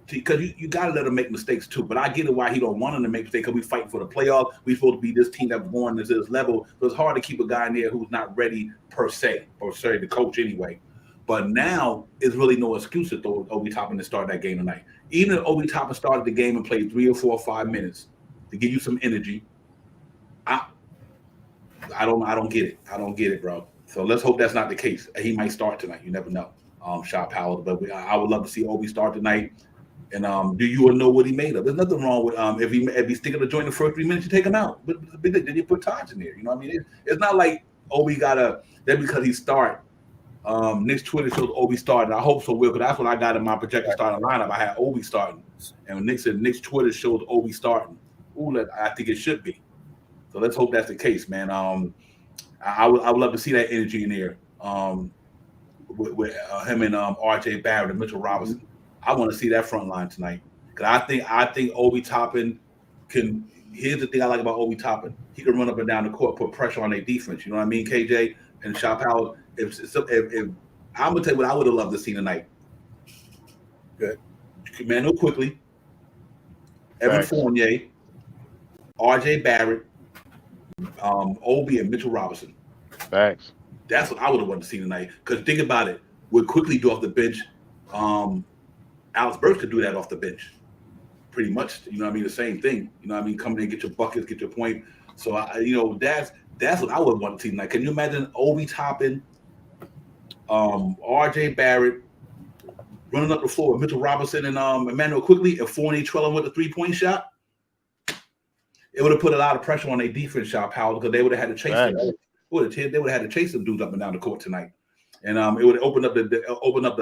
Because you got to let him make mistakes too. But I get it why he don't want him to make mistakes because we fighting for the playoffs. We're supposed to be this team that's going to this level. So it's hard to keep a guy in there who's not ready per se, the coach anyway. But now it's really no excuse to throw Obi Toppin to start that game tonight. Even if Obi Toppin started the game and played 3 or 4 or 5 minutes to give you some energy, I don't get it. I don't get it, bro. So let's hope that's not the case. He might start tonight. You never know. Shot Powell, but I would love to see Obi start tonight. And do you know what he made of? There's nothing wrong with if he's sticking to join the first 3 minutes, you take him out. But then you put Taj in there. You know what I mean? It's not like Obi that because he start. Nick's Twitter shows Obi starting. I hope so, Will, because that's what I got in my projected starting lineup. I had Obi starting, and Nick said Nick's Twitter shows Obi starting. I think it should be. So let's hope that's the case, man. I would love to see that energy in there with him and RJ Barrett and Mitchell Robinson. I want to see that front line tonight because I think Obi Toppin can. Here's the thing I like about Obi Toppin: he can run up and down the court, put pressure on their defense. You know what I mean, KJ and Shot Powell. If I'm gonna tell you what I would have loved to see tonight. Good, Emmanuel Quickly, Evan Fournier, RJ Barrett, Obi, and Mitchell Robinson. Thanks. That's what I would have wanted to see tonight. Because think about it, would Quickly do off the bench. Alex Burks could do that off the bench, pretty much. You know what I mean? The same thing. You know what I mean? Come in, get your buckets, get your point. So that's what I would want to see tonight. Can you imagine Obi Toppin, RJ Barrett running up the floor with Mitchell Robinson and Emmanuel Quickly and Fournier trailing with a 3-point shot? It would have put a lot of pressure on their defense, Shot Powell, because they would have had to chase them. They would have had to chase them dudes up and down the court tonight, and it would have opened up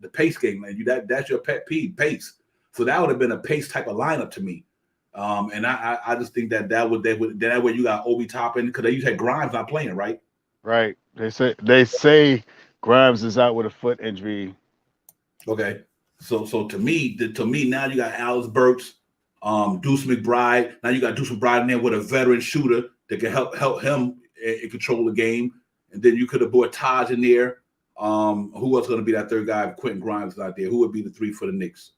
the pace game, man. That's your pet peeve, pace. So that would have been a pace type of lineup to me. And I just think that way you got Obi Toppin because you had Grimes not playing, right? Right. They say Grimes is out with a foot injury. Okay. So to me now you got Alex Burks, Deuce McBride. Now you got Deuce McBride in there with a veteran shooter that can help him control the game. And then you could have brought Taj in there. Who else going to be that third guy if Quentin Grimes is out there? Who would be the 3 for the Knicks?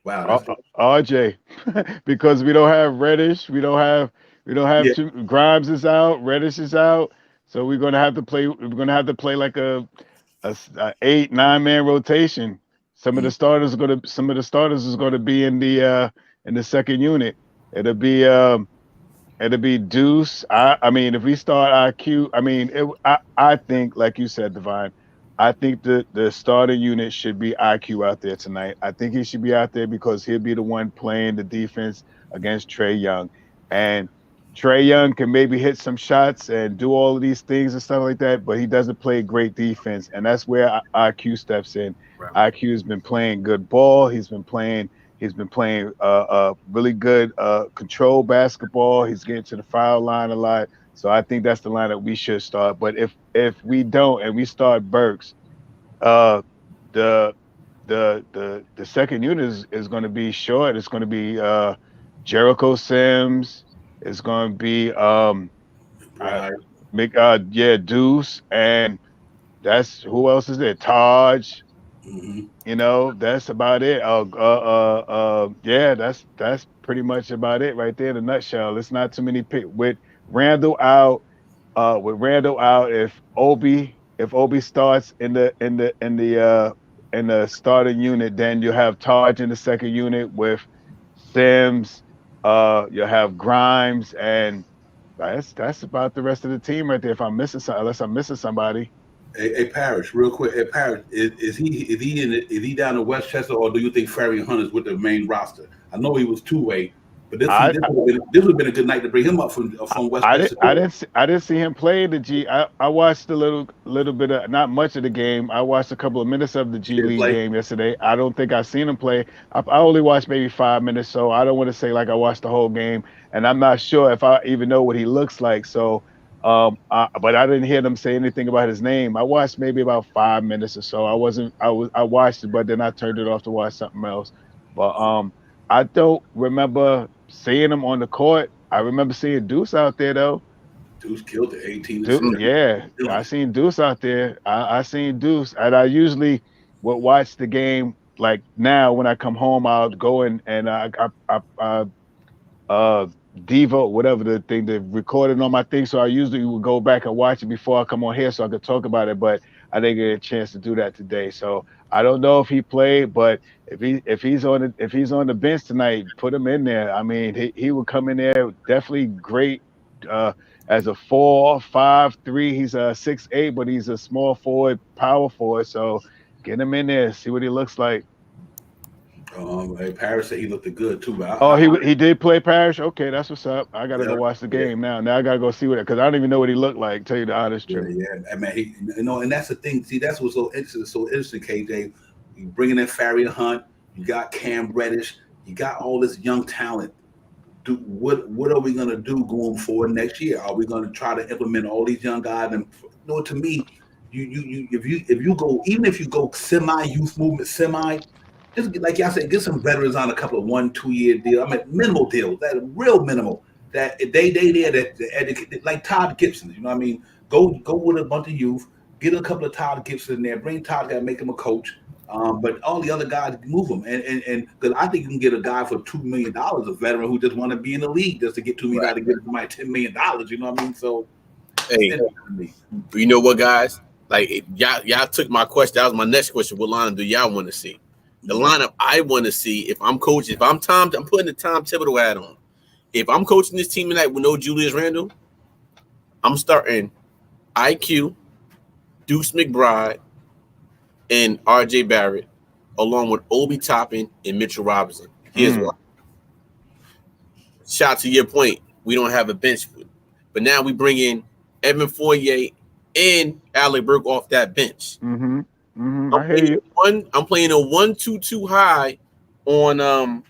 Wow, that's RJ, because we don't have Reddish, we don't have yeah. Grimes is out, Reddish is out, so we're gonna have to play. We're gonna have to play like a 8-9 man rotation. Mm, Some of the starters is gonna be in the second unit. It'll be it'll be Deuce. I mean, if we start IQ, I mean, I think, like you said, Divine, I think the starting unit should be IQ out there tonight. I think he should be out there because he'll be the one playing the defense against Trey Young. And Trey Young can maybe hit some shots and do all of these things and stuff like that, but he doesn't play great defense. And that's where IQ steps in. right. IQ has been playing good ball. He's been playing really good control basketball. He's getting to the foul line a lot. So I think that's the line that we should start. But if we don't and we start Burks, uh, the the second unit is going to be short. It's going to be Jericho Sims. It's going to be Right. yeah, Deuce, and that's who else is there? Taj. Mm-hmm. You know, that's about it. Yeah, that's pretty much about it right there in a nutshell. It's not too many pick with Randall out. If Obi starts in the starting unit, then you have Taj in the second unit with Sims. You have Grimes, and that's about the rest of the team right there. If I'm missing unless I'm missing somebody. Hey, Parrish, real quick. Hey, Parrish, is he down in Westchester, or do you think Ferry Hunt is with the main roster? I know he was two-way, but I this would have been a good night to bring him up from Westchester. I didn't see him play the G. I watched a little bit of, not much of the game. I watched a couple of minutes of the G League game yesterday. I don't think I seen him play. I only watched maybe 5 minutes, so I don't want to say like I watched the whole game, and I'm not sure if I even know what he looks like. So, but I didn't hear them say anything about his name. I watched maybe about 5 minutes or so. I watched it, but then I turned it off to watch something else. But I don't remember seeing him on the court. I remember seeing Deuce out there though. Deuce killed it, 18. Yeah, I seen Deuce out there. I seen Deuce, and I usually would watch the game. Like now, when I come home, I'll go and Devo, whatever the thing, they recorded on my thing. So I usually would go back and watch it before I come on here so I could talk about it. But I didn't get a chance to do that today. So I don't know if he played, but if he's on the bench tonight, put him in there. I mean, he would come in there definitely great as a 4-5-3. He's a 6'8", but he's a small forward, power forward. So get him in there, see what he looks like. Hey, Parrish said he looked good too. He did play Parrish. Okay, that's what's up. I gotta go watch the game now. Now I gotta go see what, because I don't even know what he looked like. Tell you the honest truth. Yeah. I mean, and that's the thing. See, that's what's so interesting, KJ. You bringing in Ferry Hunt. You got Cam Reddish. You got all this young talent. What are we gonna do going forward next year? Are we gonna try to implement all these young guys? And to me, if you go semi youth movement, just like y'all said, get some veterans on a couple of 1-2 year deals. I mean, minimal deals, that real minimal. That they there that educate, like Todd Gibson. You know what I mean? Go with a bunch of youth, get a couple of Todd Gibson in there, bring Todd there, make him a coach. But all the other guys, move them, and because I think you can get a guy for $2 million, a veteran who just want to be in the league, just to get $2 million, to get somebody $10 million. You know what I mean? So, hey, you know what, guys? Like y'all took my question. That was my next question. What lineup do y'all want to see? The lineup I want to see, if I'm coaching, I'm putting the Tom Thibodeau hat on. If I'm coaching this team tonight with no Julius Randle, I'm starting IQ, Deuce McBride, and RJ Barrett, along with Obi Toppin and Mitchell Robinson. Here's why. Shout to your point, we don't have a bench, but now we bring in Evan Fournier and Alec Burke off that bench. I hear you. I'm playing a 1-2-2 high on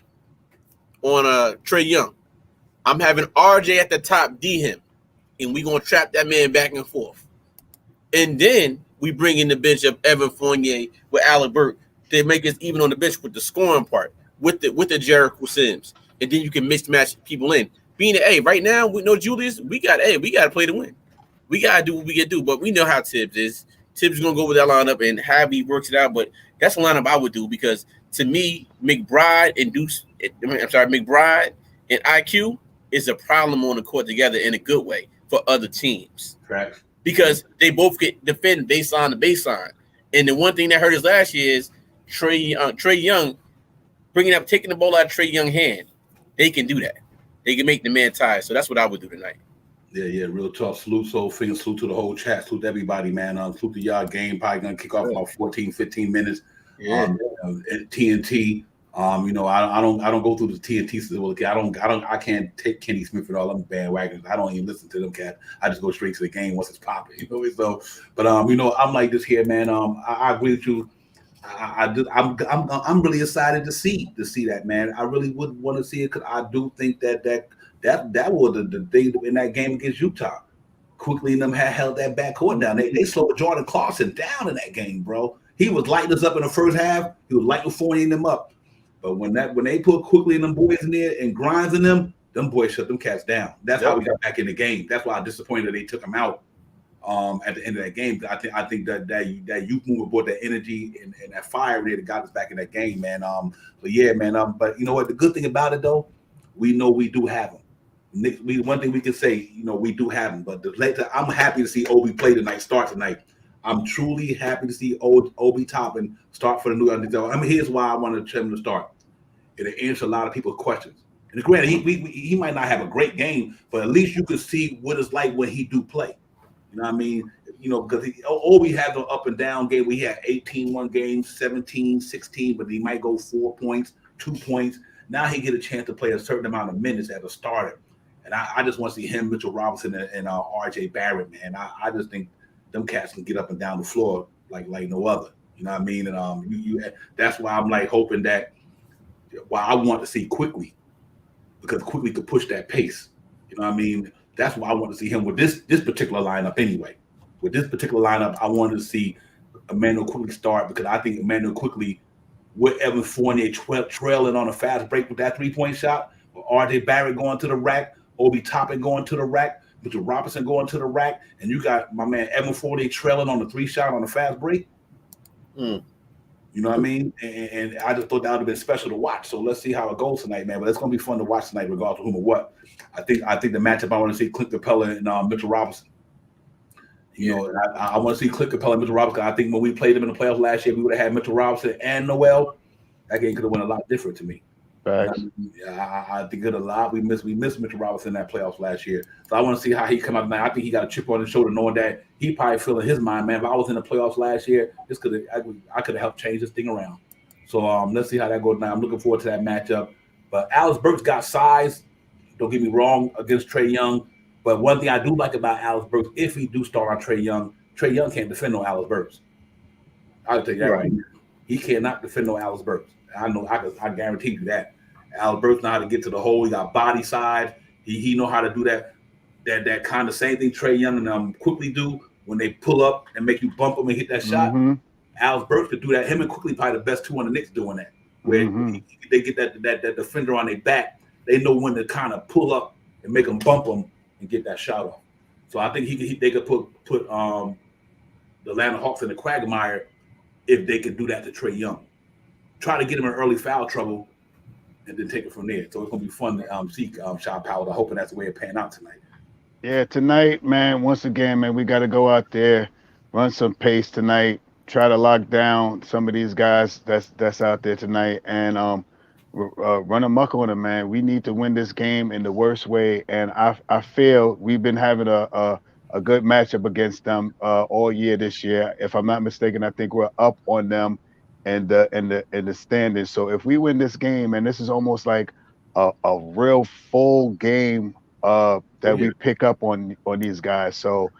Trey Young. I'm having RJ at the top, D him, and we're gonna trap that man back and forth. And then we bring in the bench of Evan Fournier with Alec Burke. They make us even on the bench with the scoring part, with the Jericho Sims, and then you can mix match people in. Being right now with no Julius, we got to play to win. We gotta do what we can do, but we know how Tibbs is. Tibbs going to go with that lineup and have he works it out. But that's the lineup I would do because to me, McBride and McBride and IQ is a problem on the court together in a good way for other teams. Correct. Because they both get defend baseline to baseline. And the one thing that hurt us last year is Trey Young taking the ball out of Trey Young's hand. They can do that. They can make the man tired. So that's what I would do tonight. Yeah, real tough. Salute salute to the whole chat. Salute to everybody, man. Salute the yard game. Probably gonna kick off about 14, 15 minutes. Yeah. At TNT. I don't go through the TNT. I can't take Kenny Smith at all. I'm bandwagons. I don't even listen to them cats. I just go straight to the game once it's popping. So, but I'm like this here, man. I agree with you. I'm really excited to see that, man. I really would want to see it because I do think that was the thing in that game against Utah. Quickly and them had held that backcourt down. They slowed Jordan Clarkson down in that game, bro. He was lighting us up in the first half. He was lighting Fournier them up. But when they put Quickly and them boys in there and Grimes in them boys shut them cats down. That's how we got back in the game. That's why I'm disappointed that they took him out at the end of that game. I think that youth movement brought that energy and that fire there that got us back in that game, man. But yeah, man. But you know what? The good thing about it though, we know we do have them. One thing we can say, we do have them. But I'm happy to see Obi play tonight, start tonight. I'm truly happy to see Obi Toppin start for the New York Knicks. I mean, here's why I wanted him to start. It'll answer a lot of people's questions. And granted, he might not have a great game, but at least you can see what it's like when he do play. You know what I mean? Because Obi had the up and down game where he had 18 one games, 17, 16, but he might go 4 points, 2 points. Now he get a chance to play a certain amount of minutes as a starter. And I just want to see him, Mitchell Robinson, and RJ Barrett, man. I just think them cats can get up and down the floor like no other. You know what I mean? And that's why I'm like hoping that. Why I want to see Quickly, because Quickly could push that pace. You know what I mean? That's why I want to see him with this particular lineup anyway. With this particular lineup, I wanted to see Emmanuel Quickly start because I think Emmanuel Quickly with Evan Fournier trailing on a fast break with that 3-point shot, or RJ Barrett going to the rack, Obi Toppin going to the rack, Mitchell Robinson going to the rack, and you got my man Evan Fournier trailing on the 3-shot on the fast break. You know what I mean? And I just thought that would have been special to watch. So let's see how it goes tonight, man. But it's going to be fun to watch tonight, regardless of whom or what. I think the matchup I want to see Clint Capella and Mitchell Robinson. I want to see Clint Capella and Mitchell Robinson. I think when we played them in the playoffs last year, we would have had Mitchell Robinson and Noel. That game could have went a lot different to me. I think it a lot. We missed Mitchell Robinson in that playoffs last year. So I want to see how he come out tonight. I think he got a chip on his shoulder, knowing that he probably feeling his mind, man. If I was in the playoffs last year, I could have helped change this thing around. So let's see how that goes tonight. I'm looking forward to that matchup. But Alex Burks got size. Don't get me wrong, against Trey Young. But one thing I do like about Alex Burks, if he do start on Trey Young can't defend no Alex Burks. I'll tell you that right now. He cannot defend no Alex Burks. I know. I guarantee you that. Alex Burks know how to get to the hole. He got body size. He know how to do that kind of same thing Trey Young and Quickly do when they pull up and make you bump them and hit that shot. Alex Burks could do that. Him and Quickly probably the best two on the Knicks doing that. Where they get that defender on their back, they know when to kind of pull up and make them bump them and get that shot off. So I think they could put the Atlanta Hawks in the quagmire if they could do that to Trey Young. Try to get him in early foul trouble and then take it from there. So it's going to be fun to see Shot Powell. I'm hoping that's the way it pan out tonight. Yeah, tonight, man, once again, man, we got to go out there, run some pace tonight, try to lock down some of these guys that's out there tonight, and run amok on them, man. We need to win this game in the worst way, and I feel we've been having a good matchup against them all year this year. If I'm not mistaken, I think we're up on them in the standings. So if we win this game, and this is almost like a real full game that we pick up on these guys. So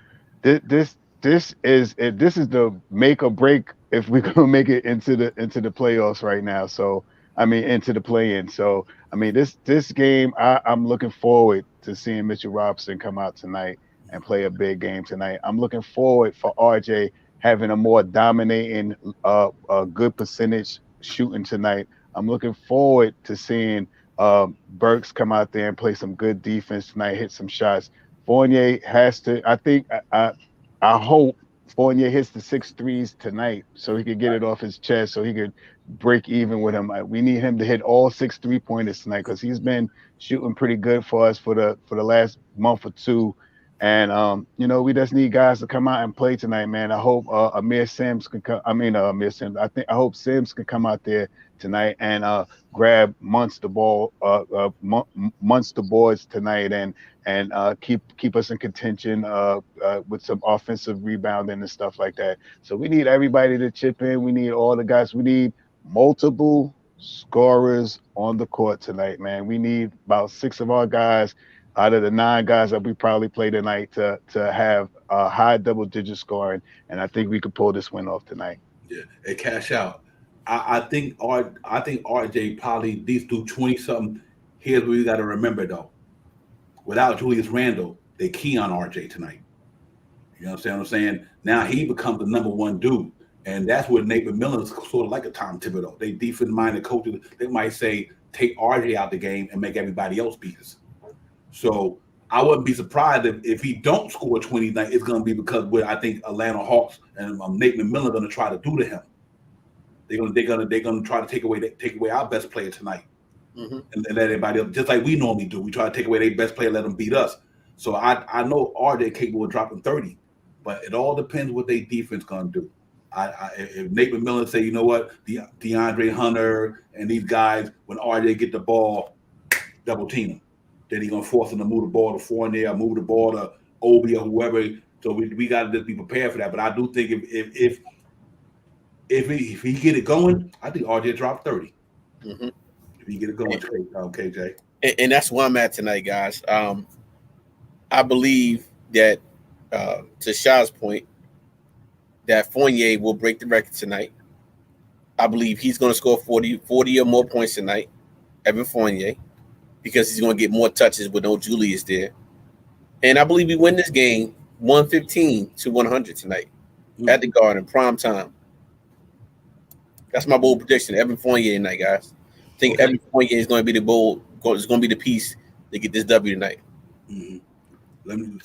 this is the make or break if we're gonna make it into the playoffs right now. So I mean into the play-in. So I mean this game, I'm looking forward to seeing Mitchell Robinson come out tonight and play a big game tonight. I'm looking forward for RJ having a more dominating, a good percentage shooting tonight. I'm looking forward to seeing Burks come out there and play some good defense tonight, hit some shots. Fournier has to. I think I hope Fournier hits the 6 threes tonight, so he could get it off his chest, so he could break even with him. We need him to hit all 6 3-pointers tonight because he's been shooting pretty good for us for the last month or two. And we just need guys to come out and play tonight, man. I hope Amir Sims can come. I mean, Amir Sims. I hope Sims can come out there tonight and grab Munster boards tonight and keep us in contention with some offensive rebounding and stuff like that. So we need everybody to chip in. We need all the guys. We need multiple scorers on the court tonight, man. We need about 6 of our guys out of the 9 guys that we probably play tonight to have a high double-digit scoring, and I think we could pull this win off tonight. Yeah, and cash out. I think RJ probably these do 20-something. Here's what you got to remember though. Without Julius Randle, they key on RJ tonight. You understand what I'm saying? Now he becomes the number 1 dude. And that's where Nate McMillan's sort of like a Tom Thibodeau. They defense-minded coaches. They might say, take RJ out the game and make everybody else beat us. So I wouldn't be surprised if he don't score 20 tonight. It's going to be because what I think Atlanta Hawks and Nate McMillan are going to try to do to him. They're going to try to take away our best player tonight, and let everybody else, just like we normally do. We try to take away their best player, let them beat us. So I know RJ capable of dropping 30, but it all depends what their defense going to do. If Nate McMillan say, you know what, DeAndre Hunter and these guys, when RJ get the ball, double team him. Then he's gonna force him to move the ball to Fournier, move the ball to Obi or whoever. So we got to just be prepared for that. But I do think if he get it going, I think RJ dropped 30. If he get it going, KJ. And that's where I'm at tonight, guys. I believe that to Shah's point, that Fournier will break the record tonight. I believe he's going to score 40 or more points tonight, Evan Fournier, because he's going to get more touches with no Julius there. And I believe we win this game 115-100 tonight at the Garden, prime time. That's my bold prediction. Evan Fournier tonight, guys. I think Evan Fournier is going to be is going to be the piece to get this W tonight. Let me,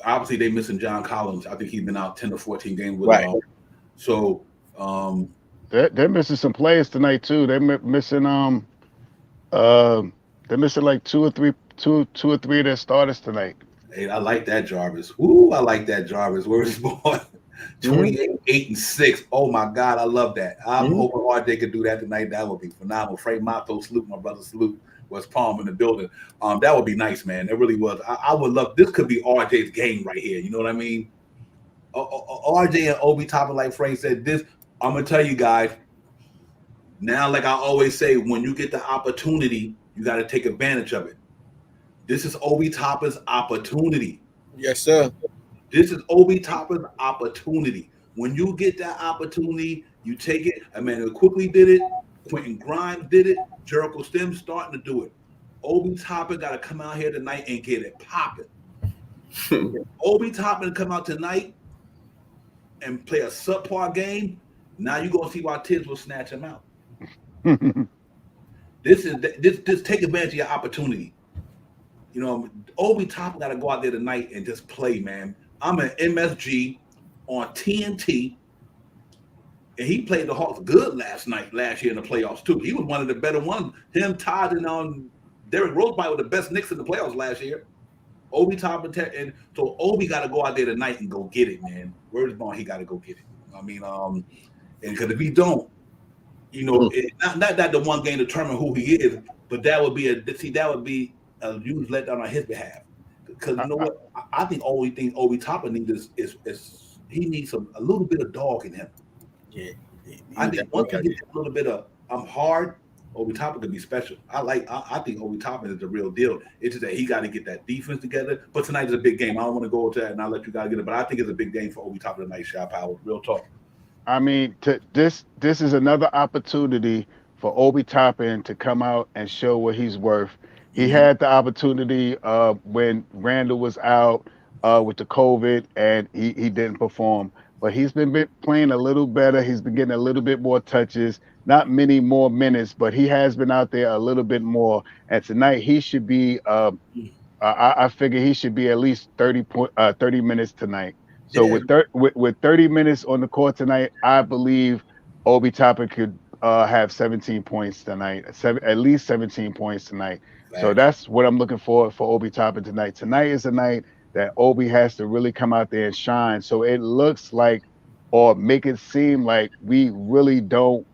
obviously they missing John Collins. I think he's been out 10 to 14 games with them. So they're missing some players tonight too. They're missing they're missing like two or three of their starters tonight. Hey, I like that, Jarvis. Ooh, I like that, Jarvis. Where's boy? 28-6. Oh my God, I love that. I'm hoping RJ could do that tonight. That would be phenomenal. Frank Mato, salute my brother, salute. West Palm in the building. That would be nice, man. It really was. I would love. This could be RJ's game right here. You know what I mean? RJ and Obi Toppin, like Frank said, this. I'm gonna tell you guys. Now, like I always say, when you get the opportunity, you got to take advantage of it. This is Obi Toppin's opportunity. Yes, sir. This is Obi Toppin's opportunity. When you get that opportunity, you take it. Emmanuel quickly did it. Quentin Grimes did it. Jericho Stem starting to do it. Obi Toppin got to come out here tonight and get it popping. Obi Toppin come out tonight and play a subpar game. Now you're gonna see why Tibbs will snatch him out. This take advantage of your opportunity. Obi Toppin got to go out there tonight and just play, man. I'm an MSG on TNT. And he played the Hawks good last year in the playoffs, too. He was one of the better ones. Him, Todd, and Derrick Rose were the best Knicks in the playoffs last year. Obi Toppin, and so Obi got to go out there tonight and go get it, man. Word is born, he got to go get it. I mean, and because if he don't, not that the one game determine who he is, but that would be a huge letdown on his behalf. Because you know what? I think Obi Toppin needs is he needs a little bit of dog in him. Yeah, I think once he gets a little bit of I'm hard, Obi Toppin could be special. I think Obi Toppin is the real deal. It's just that he got to get that defense together. But tonight is a big game. I don't want to go into that and I'll let you guys get it. But I think it's a big game for Obi Toppin tonight, Shy Power. Real talk. I mean, this is another opportunity for Obi Toppin to come out and show what he's worth. He had the opportunity when Randall was out with the COVID and he didn't perform. But he's been playing a little better. He's been getting a little bit more touches, not many more minutes, but he has been out there a little bit more. And tonight he should be, I figure he should be at least 30 minutes tonight. So Yeah. with 30 minutes on the court tonight, I believe Obi Toppin could have 17 points tonight, at least 17 points tonight. So Facts. that's what I'm looking for Obi Toppin tonight. Tonight is a night that Obi has to really come out there and shine. So it looks like, or make it seem like, we really don't.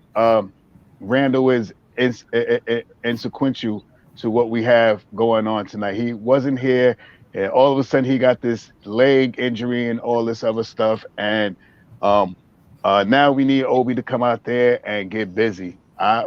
Randall is insequential to what we have going on tonight. He wasn't here, and all of a sudden he got this leg injury and all this other stuff. And now we need Obi to come out there and get busy.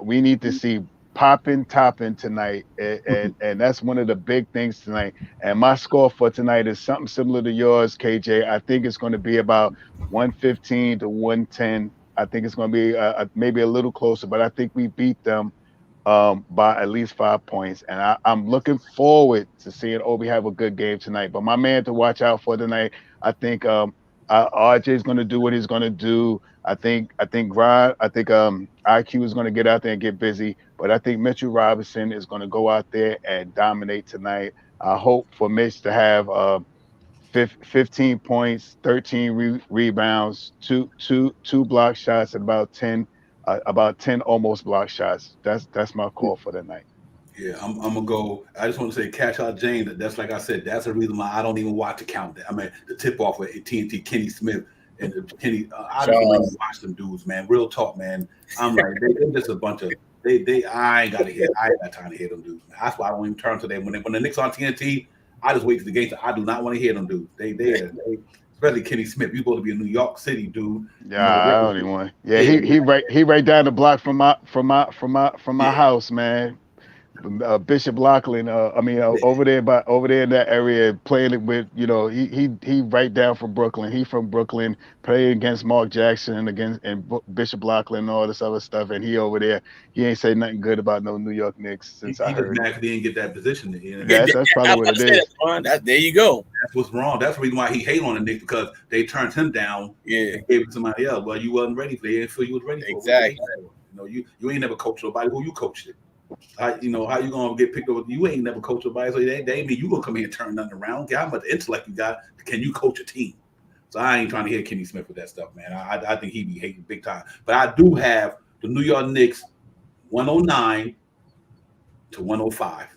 We need to see popping, topping tonight, and that's one of the big things tonight. And my score for tonight is something similar to yours, KJ. I think it's going to be about 115 to 110. I think it's going to be maybe a little closer, but I think we beat them by at least 5 points. And I'm looking forward to seeing Obi have a good game tonight. But my man to watch out for tonight, I think RJ is going to do what he's going to do. I think IQ is going to get out there and get busy, but I think Mitchell Robinson is going to go out there and dominate tonight. I hope for Mitch to have 15 points, 13 rebounds, two block shots, and about 10 almost block shots. That's my call for the night. Yeah, I'm gonna go. I just want to say, catch out James. That's like I said. That's the reason why I don't even watch the countdown. I mean, the tip off with TNT, Kenny Smith and Kenny. I don't even watch them dudes, man. Real talk, man. I'm like, they're just a bunch of. I ain't got to hear. I ain't got time to hear them dudes. Man. That's why I don't even turn to them when the Knicks on TNT. I just wait to the game. I do not want to hear them dudes. They especially Kenny Smith. You supposed to be a New York City dude. Yeah, I don't even want. Yeah, he right down the block from my house, man. Bishop Lachlan, over there in that area, playing it with, he right down from Brooklyn. He from Brooklyn, playing against Mark Jackson and Bishop Lachlan and all this other stuff, and he over there, he ain't say nothing good about no New York Knicks since I heard. He just didn't get that position. That's probably what it is. There you go. That's what's wrong. That's the reason why he hate on the Knicks, because they turned him down. Yeah, and gave it to somebody else. Well, you wasn't ready for it. They didn't feel you was ready for it. Exactly. You ain't never coached nobody. Who you coached it? How you gonna get picked up? You ain't never coached nobody, so they mean you gonna come here and turn nothing around. How much intellect you got? Can you coach a team? So I ain't trying to hear Kenny Smith with that stuff, man. I think he be hating big time. But I do have the New York Knicks 109 to 105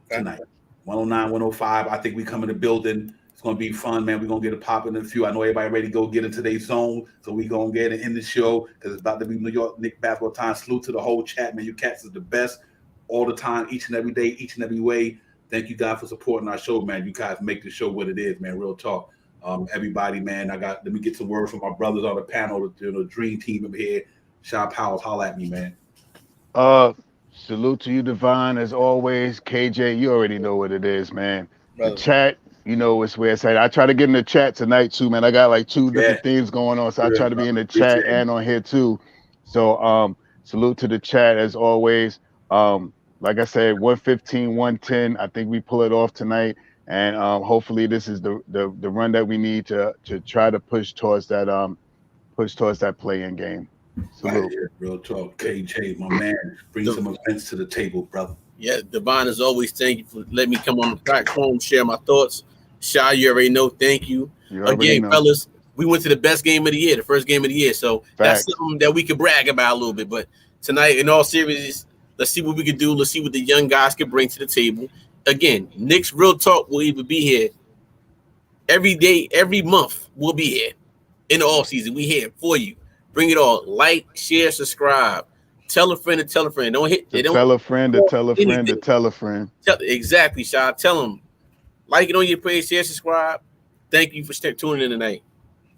tonight. 109, 105. I think we come in the building. It's gonna be fun, man. We're gonna get a pop in a few. I know everybody ready to go get into their zone, so we gonna get it in the show because it's about to be New York Knicks basketball time. Salute to the whole chat, man. You cats is the best all the time, each and every day, each and every way. Thank you guys for supporting our show, man. You guys make the show what it is, man. Real talk. Everybody, man. Let me get some words from my brothers on the panel, the dream team over here. Shaw Powers, holla at me, man. Salute to you, Divine, as always. KJ, you already know what it is, man. Brother. The chat. It's where it's at. I try to get in the chat tonight too, man. I got like two different things going on, so I try to be in the chat and on here too. So salute to the chat as always. Like I said, 115, 110. I think we pull it off tonight, and hopefully this is the run that we need to try to push towards that play-in game. Salute. Right here, real talk. KJ, my man, bring some events to the table, brother. Yeah, Devon, as always, thank you for letting me come on the platform, share my thoughts. Shy, you already know. Thank you. Again, fellas, we went to the best game of the year, the first game of the year. So that's something that we could brag about a little bit. But tonight, in all seriousness, let's see what we can do. Let's see what the young guys can bring to the table. Again, Knicks Real Talk will even be here every day, every month. We'll be here in the off season. We here for you. Bring it all. Like, share, subscribe. Tell a friend to tell a friend. Don't hit. Tell a friend to tell a friend to tell a friend. Exactly, Shy. Tell them. Like it on your page, share, subscribe. Thank you for tuning in tonight.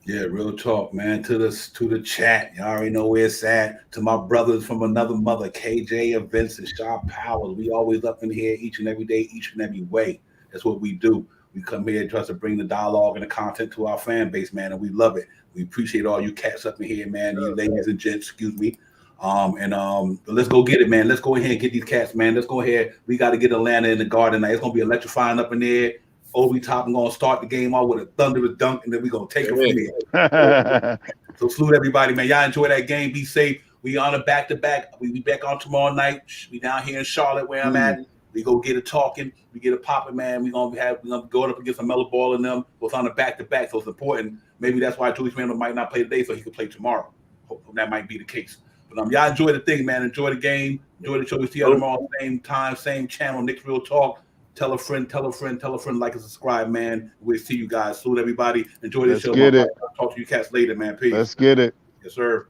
Yeah, real talk, man. To the chat. You already know where it's at. To my brothers from another mother, KJ and Vincent, Shaw Powers. We always up in here each and every day, each and every way. That's what we do. We come here just to bring the dialogue and the content to our fan base, man, and we love it. We appreciate all you cats up in here, man. You ladies and gents, excuse me. Let's go get it, man. Let's go ahead and get these cats, man. Let's go ahead. We got to get Atlanta in the Garden tonight. It's gonna be electrifying up in there. Obi Toppin gonna start the game off with a thunderous dunk, and then we're gonna take it from there. So salute everybody, man. Y'all enjoy that game. Be safe. We on a back-to-back. We be back on tomorrow night. We down here in Charlotte where I'm at. We go get it talking. We get it popping, man. We're gonna go up against a Mellow Ball in them. We're on the back-to-back, so it's important. Maybe that's why Julius Randle might not play today, so he could play tomorrow. Hope that might be the case. But y'all enjoy the thing, man. Enjoy the game. Enjoy the show. We see you tomorrow, same time, same channel. Knicks Real Talk. Tell a friend, like and subscribe, man. We'll see you guys. Salute everybody. Enjoy the show. Get it. I'll talk to you cats later, man. Peace. Let's get it. Yes, sir.